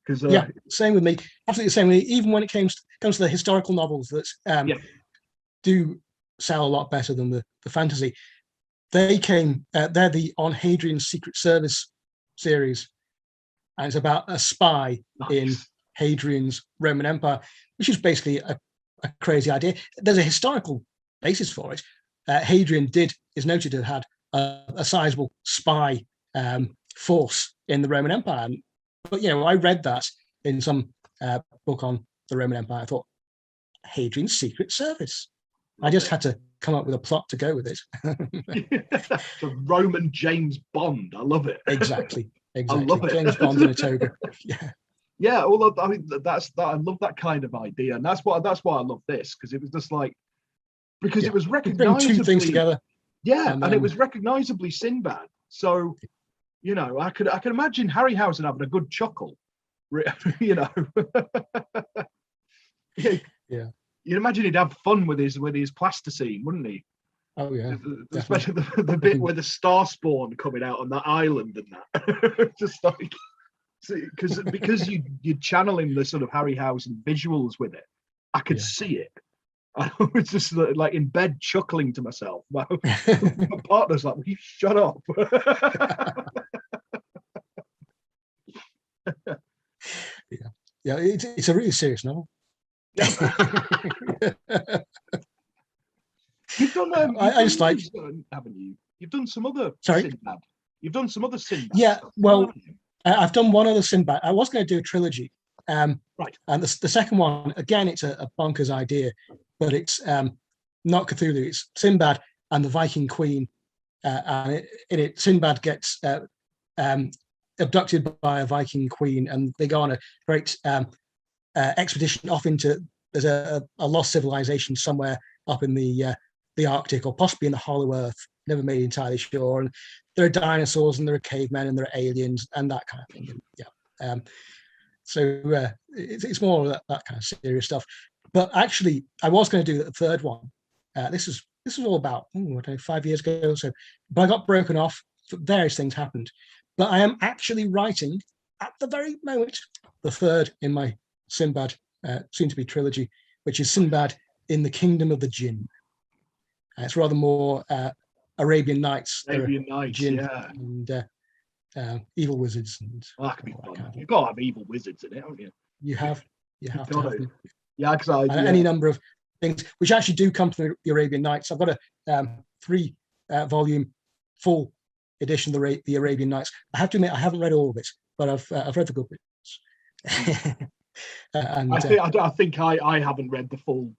Because same with me. Absolutely the same with me. Even when it comes to the historical novels that do sell a lot better than the fantasy. They're the On Hadrian's Secret Service series, and it's about a spy in Hadrian's Roman Empire, which is basically a crazy idea. There's a historical basis for it. Hadrian is noted to have had a sizable spy force in the Roman Empire, but I read that in some book on the Roman Empire. I thought, Hadrian's Secret Service. I just had to come up with a plot to go with it. The Roman James Bond. I love it. Exactly. exactly. love it. James Bond in a toga. Yeah. Yeah, well, I mean, that's that. I love that kind of idea, and that's why I love this, because it was just like, because it was You bring two things recognizably, together. yeah, and it was recognizably Sinbad. So, you know, I could imagine Harryhausen having a good chuckle, you know. Yeah. You'd imagine he'd have fun with his plasticine, wouldn't he? Oh yeah. Especially the bit where the star spawn coming out on that island and that. Just like, because you're channeling the sort of Harryhausen visuals with it. I could see it. I was just like in bed chuckling to myself. My partner's like, "Will you shut up?" Yeah, it's a really serious novel. You've done I just like, haven't you? You've done some other sorry. Sinbad. You've done some other Sinbad. Yeah, stuff, well, I've done one other Sinbad. I was going to do a trilogy. Right. And the second one, again, it's a bonkers idea, but it's not Cthulhu. It's Sinbad and the Viking Queen. And in it, Sinbad gets abducted by a Viking queen, and they go on a great expedition off into, there's a lost civilization somewhere up in the Arctic, or possibly in the Hollow Earth. Never made entirely sure. And there are dinosaurs, and there are cavemen, and there are aliens, and that kind of thing. And, yeah. So it's more of that kind of serious stuff. But actually, I was going to do the third one. This is all about, I don't know, 5 years ago or so. But I got broken off. Various things happened. But I am actually writing at the very moment the third in my Sinbad soon-to-be trilogy, which is Sinbad in the Kingdom of the Jinn. It's rather more Arabian Nights. Arabian Nights, Jinn, yeah. And evil wizards. And that could be fun. Kind of, you've got to have evil wizards in it, haven't you? You have to have them. Yeah, because any number of things which actually do come from the Arabian Nights. I've got a 3-volume full edition of the Arabian Nights. I have to admit, I haven't read all of it, but I've read the good bits. And I think I haven't read the full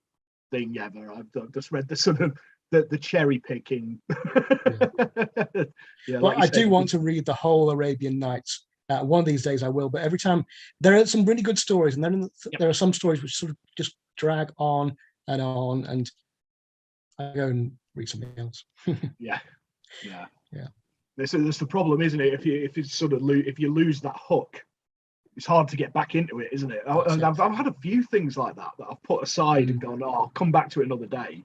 thing ever. I've just read the sort of the cherry picking. Yeah, well, I do want to read the whole Arabian Nights. One of these days I will, but every time there are some really good stories, and then there are some stories which sort of just drag on, and I go and read something else. Yeah. This is the problem, isn't it? If you lose that hook, it's hard to get back into it, isn't it? I've had a few things like that I've put aside and gone, I'll come back to it another day.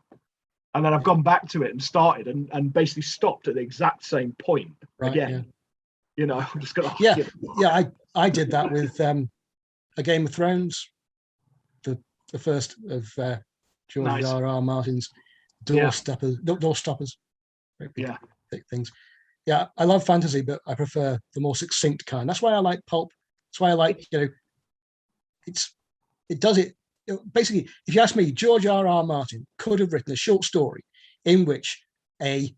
And then I've gone back to it and started and basically stopped at the exact same point again. Yeah. You know, I'm just going to. I did that with A Game of Thrones, the first of George R.R. Martin's door stoppers. Very big things. Yeah, I love fantasy, but I prefer the more succinct kind. That's why I like pulp. That's why I like, it does it. Basically, if you ask me, George R.R. Martin could have written a short story in which a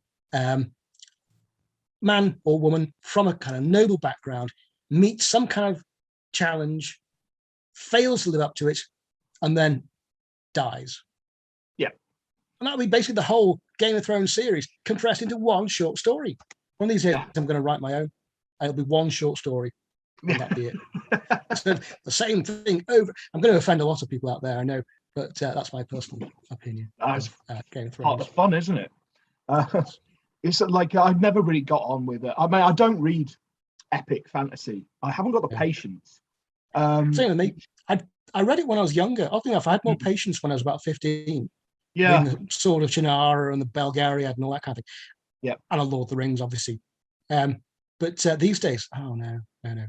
man or woman from a kind of noble background meets some kind of challenge, fails to live up to it, and then dies. Yeah. And that'll be basically the whole Game of Thrones series compressed into one short story. One of these days, I'm going to write my own. It'll be one short story. And that'll be it. So the same thing over. I'm going to offend a lot of people out there, I know, but that's my personal opinion. That's part of the fun, isn't it? It's like I've never really got on with it. I mean, I don't read epic fantasy. I haven't got the patience. Same with me. I read it when I was younger. Oddly enough, I had more patience when I was about 15. Yeah. The Sword of Shannara and the Belgariad and all that kind of thing. Yeah. And a Lord of the Rings, obviously. But these days, no.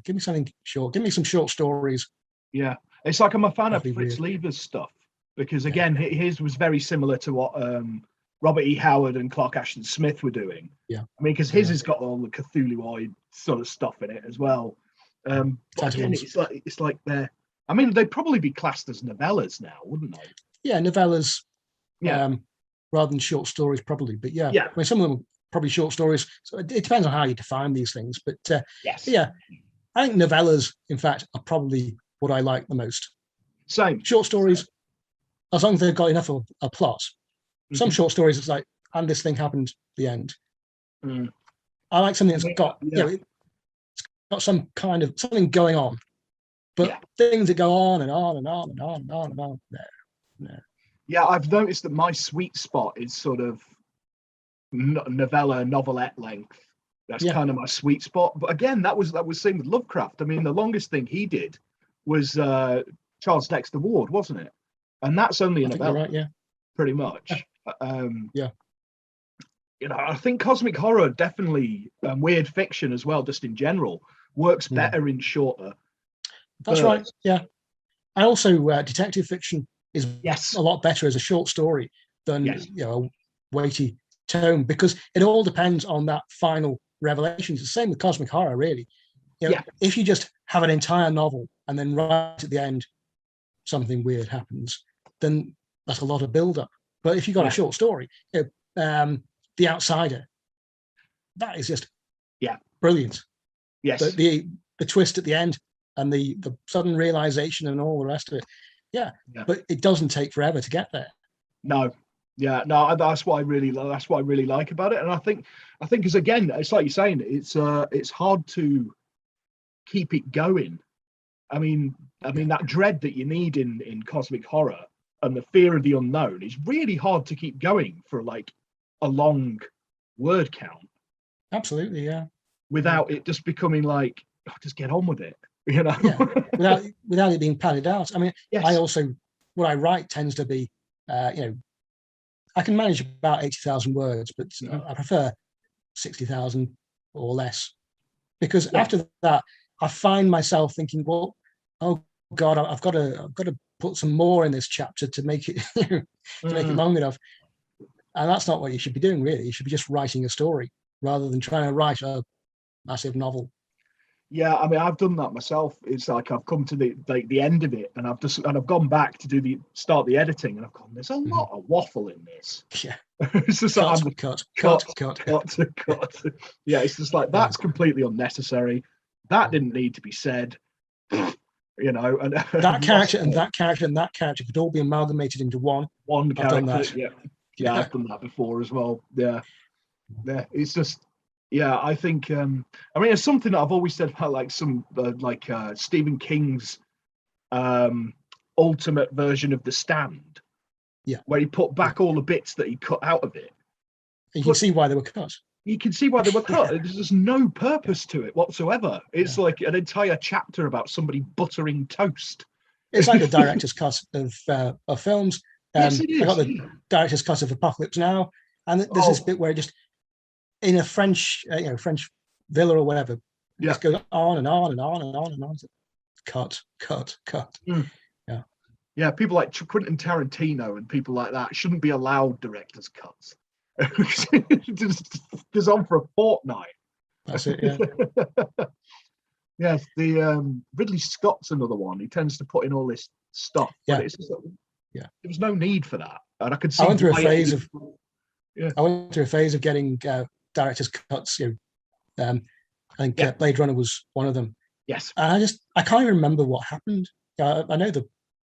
Give me something short. Give me some short stories. Yeah. It's like I'm a fan of Fritz Leiber's stuff, because, again, his was very similar to what Robert E. Howard and Clark Ashton Smith were doing. Yeah. I mean, because his has got all the Cthulhuoid sort of stuff in it as well. But again, it's like they're, I mean, they'd probably be classed as novellas now, wouldn't they? Yeah, novellas. Yeah. Rather than short stories, probably. But I mean, some of them are probably short stories. So it depends on how you define these things. But I think novellas, in fact, are probably what I like the most. Same. Short stories, as long as they've got enough of a plot. Mm-hmm. Some short stories, it's like, and this thing happened, the end. I like something that's got, it's got some kind of something going on, but things that go on and on and on and on and on and on. No. Yeah, I've noticed that my sweet spot is sort of novelette length. That's kind of my sweet spot. But again, that was same with Lovecraft. I mean, the longest thing he did was Charles Dexter Ward, wasn't it? And that's only a novella, right, yeah, pretty much. Yeah. You know, I think cosmic horror definitely, weird fiction as well, just in general, works better in shorter. That's right. Yeah. And also, detective fiction is a lot better as a short story than a weighty tome, because it all depends on that final revelation. It's the same with cosmic horror, really. If you just have an entire novel and then right at the end something weird happens, then that's a lot of build-up. But if you've got a short story, The Outsider, that is just brilliant. Yes. The twist at the end and the sudden realization and all the rest of it. Yeah. But it doesn't take forever to get there. No. Yeah, no, that's what I really like about it. And I think is, again, it's like you're saying, it's hard to keep it going. I mean that dread that you need in cosmic horror and the fear of the unknown is really hard to keep going for like a long word count. Absolutely, yeah. Without it just becoming like, just get on with it, you know. Without it being padded out. I mean, I also, what I write tends to be, I can manage about 80,000 words, but I prefer 60,000 or less, because after that, I find myself thinking, well, oh God, I've got to put some more in this chapter to make it make it long enough. And that's not what you should be doing, really. You should be just writing a story rather than trying to write a massive novel. Yeah, I mean, I've done that myself. It's like I've come to the end of it, and I've gone back to start the editing, and I've gone, there's a lot of waffle in this. Yeah, it's just cut. Yeah, it's just like that's completely unnecessary. That didn't need to be said. You know, and that character and that character and that character could all be amalgamated into one character. I've done that. Yeah, I've done that before as well. Yeah, it's just. Yeah, I think. I mean, it's something that I've always said about like Stephen King's ultimate version of The Stand. Yeah, where he put back all the bits that he cut out of it. You can see why they were cut. You can see why they were cut. There's just no purpose to it whatsoever. It's like an entire chapter about somebody buttering toast. It's like the director's cut of films. Yes, it is. I got the director's cut of Apocalypse Now, and there's this bit where it just, in a French, French villa or whatever, just goes on and on and on and on and on. Cut. Yeah, people like Quentin Tarantino and people like that shouldn't be allowed director's cuts. It just goes on for a fortnight. That's it, yeah. Yes, the Ridley Scott's another one. He tends to put in all this stuff. Yeah. But it's just, there was no need for that. And I could see. I went through a phase of getting director's cuts. I think Blade Runner was one of them. Yes. And I can't even remember what happened. I know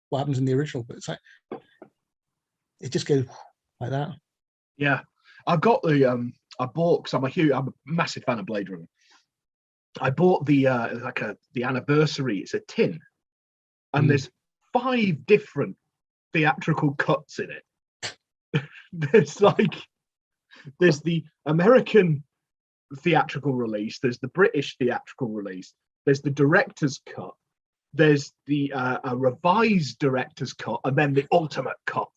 what happens in the original, but it's like it just goes like that. Yeah, I've got the I bought, because I'm a massive fan of Blade Runner. I bought the anniversary. It's a tin, and there's 5 different theatrical cuts in it. There's the American theatrical release, there's the British theatrical release, there's the director's cut, there's the a revised director's cut, and then the ultimate cut.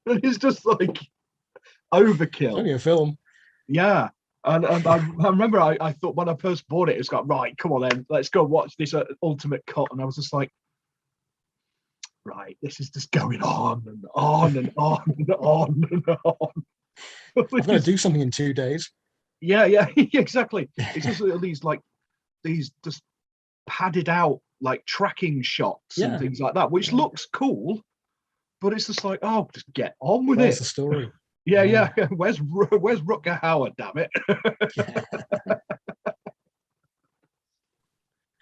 It's just like overkill. It's only a film. Yeah. And I remember I thought when I first bought it, it was like, right, come on then, let's go watch this ultimate cut. And I was just like, right, this is just going on and on and on and on and on. I've got to do something in 2 days. Yeah, exactly. It's just these just padded out like tracking shots and things like that, which looks cool, but it's just like, oh, just get on with Where's it. the story? Yeah. Where's Rutger Hauer? Damn it.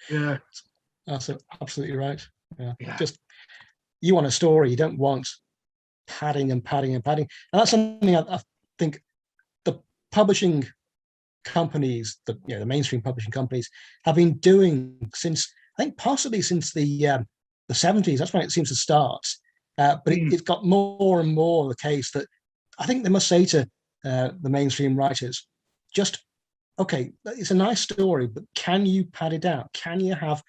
Yeah, that's absolutely right. Yeah. Just, you want a story. You don't want padding and padding and padding. And that's something I think the publishing companies, the mainstream publishing companies, have been doing since, I think, possibly since the 70s. That's when it seems to start. But it's got more and more the case that I think they must say to the mainstream writers, just, okay, it's a nice story, but can you pad it out? Can you have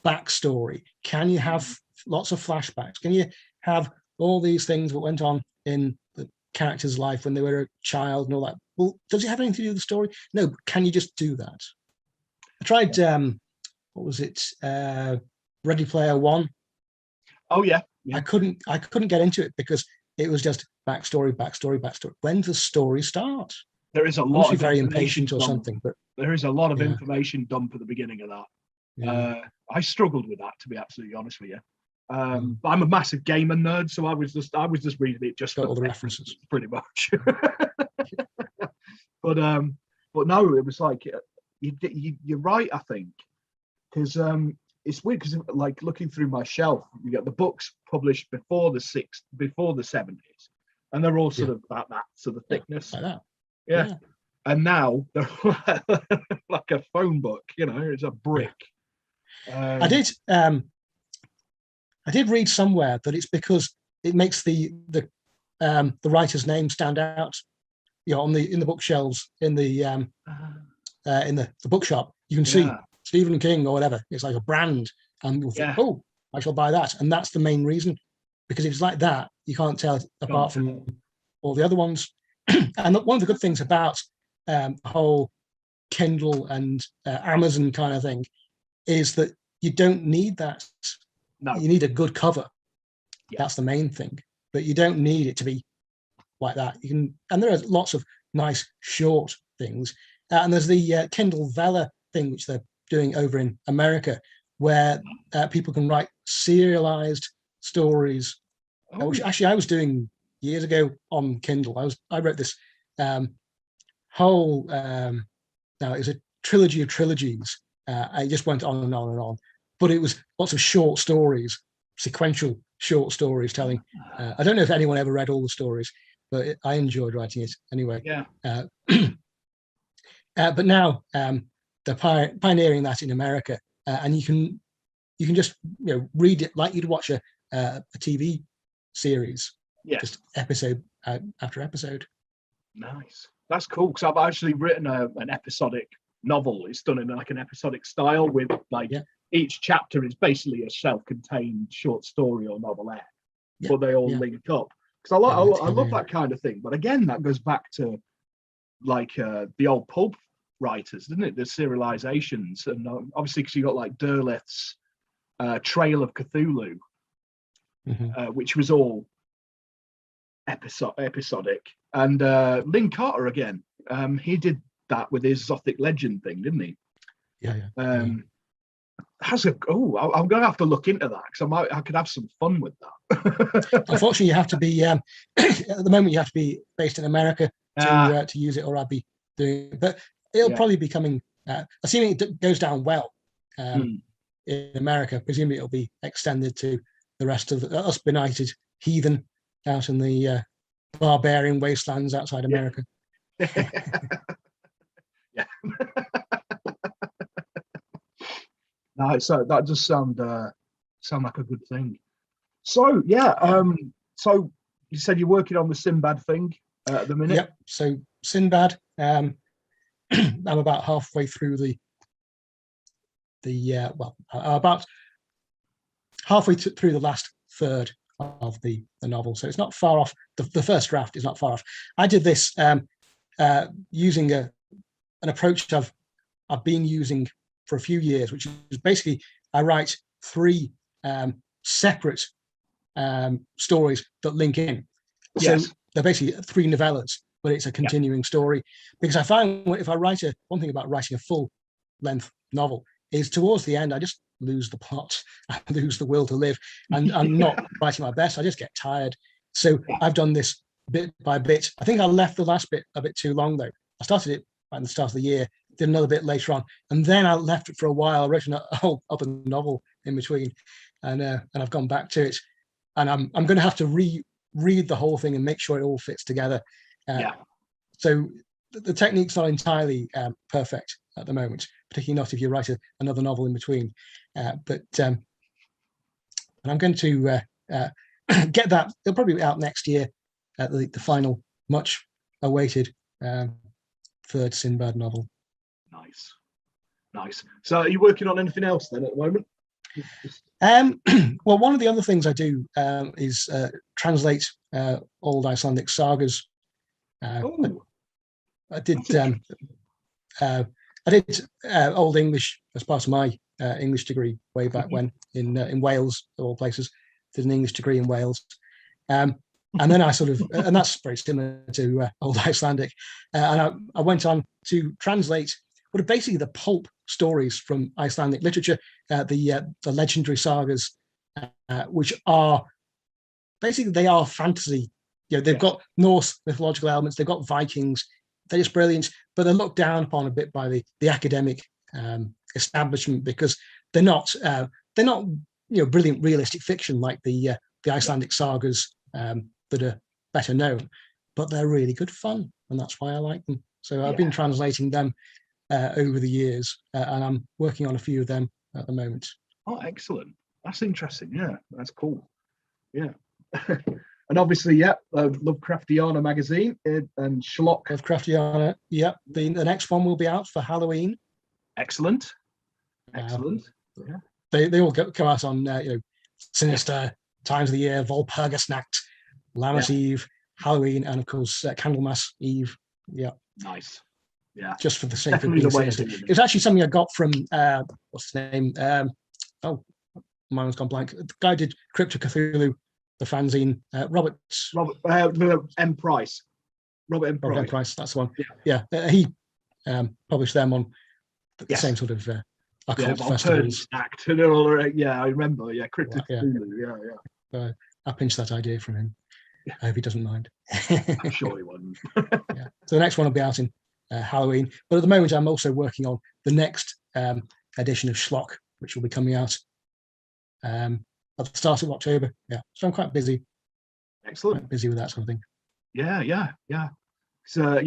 backstory? Can you have lots of flashbacks? Can you have all these things that went on in the character's life when they were a child and all that? Well, does it have anything to do with the story? No, but can you just do that? I tried, what was it? Ready Player One. Oh yeah. I couldn't get into it because it was just backstory. When does the story start? There is a lot of very impatient or something, but there is a lot of information dump at the beginning of that. Yeah. I struggled with that, to be absolutely honest with you. But I'm a massive gamer nerd, so I was just reading it just Got for all the references, pretty much. but no, it was like you're right, I think, because it's weird because like looking through my shelf, you get the books published before the 70s, and they're all sort of about that sort of thickness. Like that. Yeah. And now they're like a phone book, it's a brick. I did read somewhere that it's because it makes the writer's name stand out, in the bookshelves in the bookshop. You can see Stephen King or whatever. It's like a brand, and you'll think, oh, I shall buy that. And that's the main reason, because if it's like that, you can't tell it apart from all the other ones. And one of the good things about the whole Kindle and Amazon kind of thing is that you don't need that. No. You need a good cover. That's the main thing. But you don't need it to be like that. You can, and there are lots of nice short things. And there's the Kindle Vella thing, which they're doing over in America, where people can write serialized stories, which actually I was doing years ago on Kindle. I wrote this whole now it was a trilogy of trilogies. I just went on and on and on, but it was lots of short stories, sequential short stories telling. I don't know if anyone ever read all the stories, but I enjoyed writing it anyway. But now they're pioneering that in America, and you can just read it like you'd watch a TV series, just episode after episode. Nice, that's cool, because I've actually written an episodic novel. It's done in like an episodic style with like each chapter is basically a self-contained short story or novelette, but they all link up. Because I love that kind of thing. But again, that goes back to like the old pulp writers, didn't it? The serializations, and obviously because you got like Derleth's Trail of Cthulhu, which was all episodic, and Lynn Carter again. He did that with his Zothic legend thing, didn't he? I'm gonna have to look into that, because I could have some fun with that. Unfortunately, you have to be at the moment you have to be based in America to use it, or I'd be doing it. But it'll probably be coming, assuming it goes down well in America. Presumably it'll be extended to the rest of us benighted heathen out in the barbarian wastelands outside America. No, so that does sound like a good thing. So so you said you're working on the Sinbad thing at the minute. Yep. So Sinbad, I'm about halfway through about halfway through the last third of the novel. So it's not far off. The first draft is not far off. I did this using an approach I've been using for a few years, which is basically I write 3 separate stories that link in. So they're basically 3 novellas, but it's a continuing story. Because I find if I write one thing about writing a full length novel is towards the end, I just lose the plot, I lose the will to live, and I'm not writing my best. I just get tired. So I've done this bit by bit. I think I left the last bit a bit too long though. I started it at the start of the year, did another bit later on, and then I left it for a while, written a whole other novel in between, and I've gone back to it, and I'm going to have to read the whole thing and make sure it all fits together. So the technique's not entirely perfect at the moment, particularly not if you write another novel in between. But I'm going to get that. It'll probably be out next year. The final, much awaited third Sinbad novel. Nice. So, are you working on anything else then at the moment? Well, one of the other things I do is translate old Icelandic sagas. I did Old English as part of my English degree way back when in Wales, of all places. Did an English degree in Wales, and then I sort of, and that's very similar to Old Icelandic, and I went on to translate what are basically the pulp stories from Icelandic literature, the legendary sagas, which are basically, they are fantasy. They've got Norse mythological elements, they've got Vikings. They're just brilliant, but they're looked down upon a bit by the academic establishment because they're not brilliant realistic fiction like the Icelandic sagas that are better known, but they're really good fun, and that's why I like them. So I've been translating them over the years, and I'm working on a few of them at the moment. Oh, excellent! That's interesting. Yeah, that's cool. Yeah. And obviously, Lovecraftiana magazine and Schlock Lovecraftiana. Yeah, the next one will be out for Halloween. Excellent. Yeah, they all come out on sinister times of the year: Walpurgisnacht, Lammas Eve, Halloween, and of course Candlemas Eve. Yeah, nice. Yeah, just for the sake of being sinister. It was actually something I got from what's his name? Mine's gone blank. The guy did Crypt of Cthulhu. The fanzine, Robert M. Price. Robert M. Price, that's the one. Yeah, he published them on the same sort of occult festivals. Act and all, I remember. Yeah, Crypt of Cthulhu. Yeah. I pinched that idea from him. I hope he doesn't mind. I'm sure he wouldn't. So the next one will be out in Halloween. But at the moment, I'm also working on the next edition of Schlock, which will be coming out at the start of October. Yeah, so I'm quite busy. Excellent. Quite busy with that sort of thing. Yeah. So I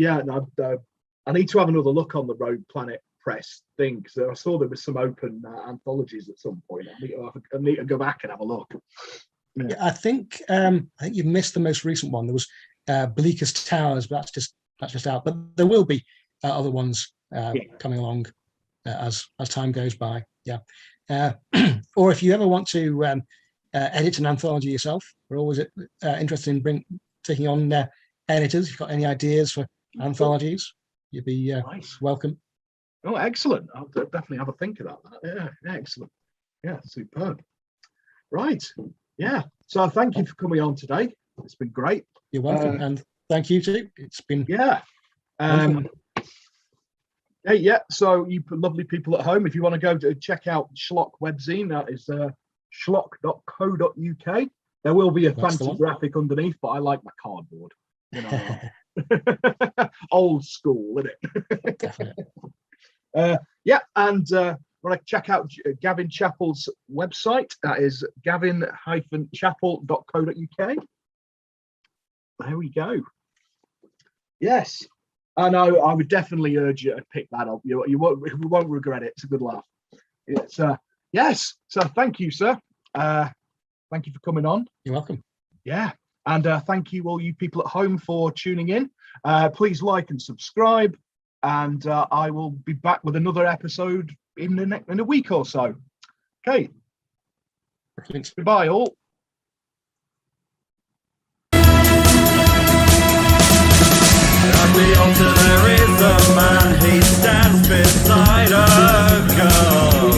need to have another look on the Rogue Planet Press thing because I saw there was some open anthologies at some point. I need to go back and have a look. Yeah, I think you've missed the most recent one. There was Bleakest Towers, but that's just out. But there will be other ones coming along as time goes by. Yeah. Or if you ever want to edit an anthology yourself, we're always interested in taking on editors. If you've got any ideas for anthologies, you'd be welcome. Oh, excellent. I'll definitely have a think about that. Yeah, excellent. Yeah, superb. Right. Yeah. So thank you for coming on today. It's been great. You're welcome. And thank you too. It's been so you lovely people at home, if you want to go to check out Schlock webzine, that is schlock.co.uk. There will be a fancy graphic underneath, but I like my cardboard. Old school, isn't it? Definitely. And want to check out Gavin Chappel's website. That is gavin-chappel.co.uk. There we go. Yes. And I would definitely urge you to pick that up. You won't regret it. It's a good laugh. It's yes. So thank you, sir. Thank you for coming on. You're welcome. Yeah. And thank you all you people at home for tuning in. Please like and subscribe. And I will be back with another episode in a week or so. Okay. Thanks. Goodbye all. At the altar there is a man, he stands beside a girl.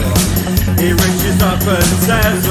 He reaches up and says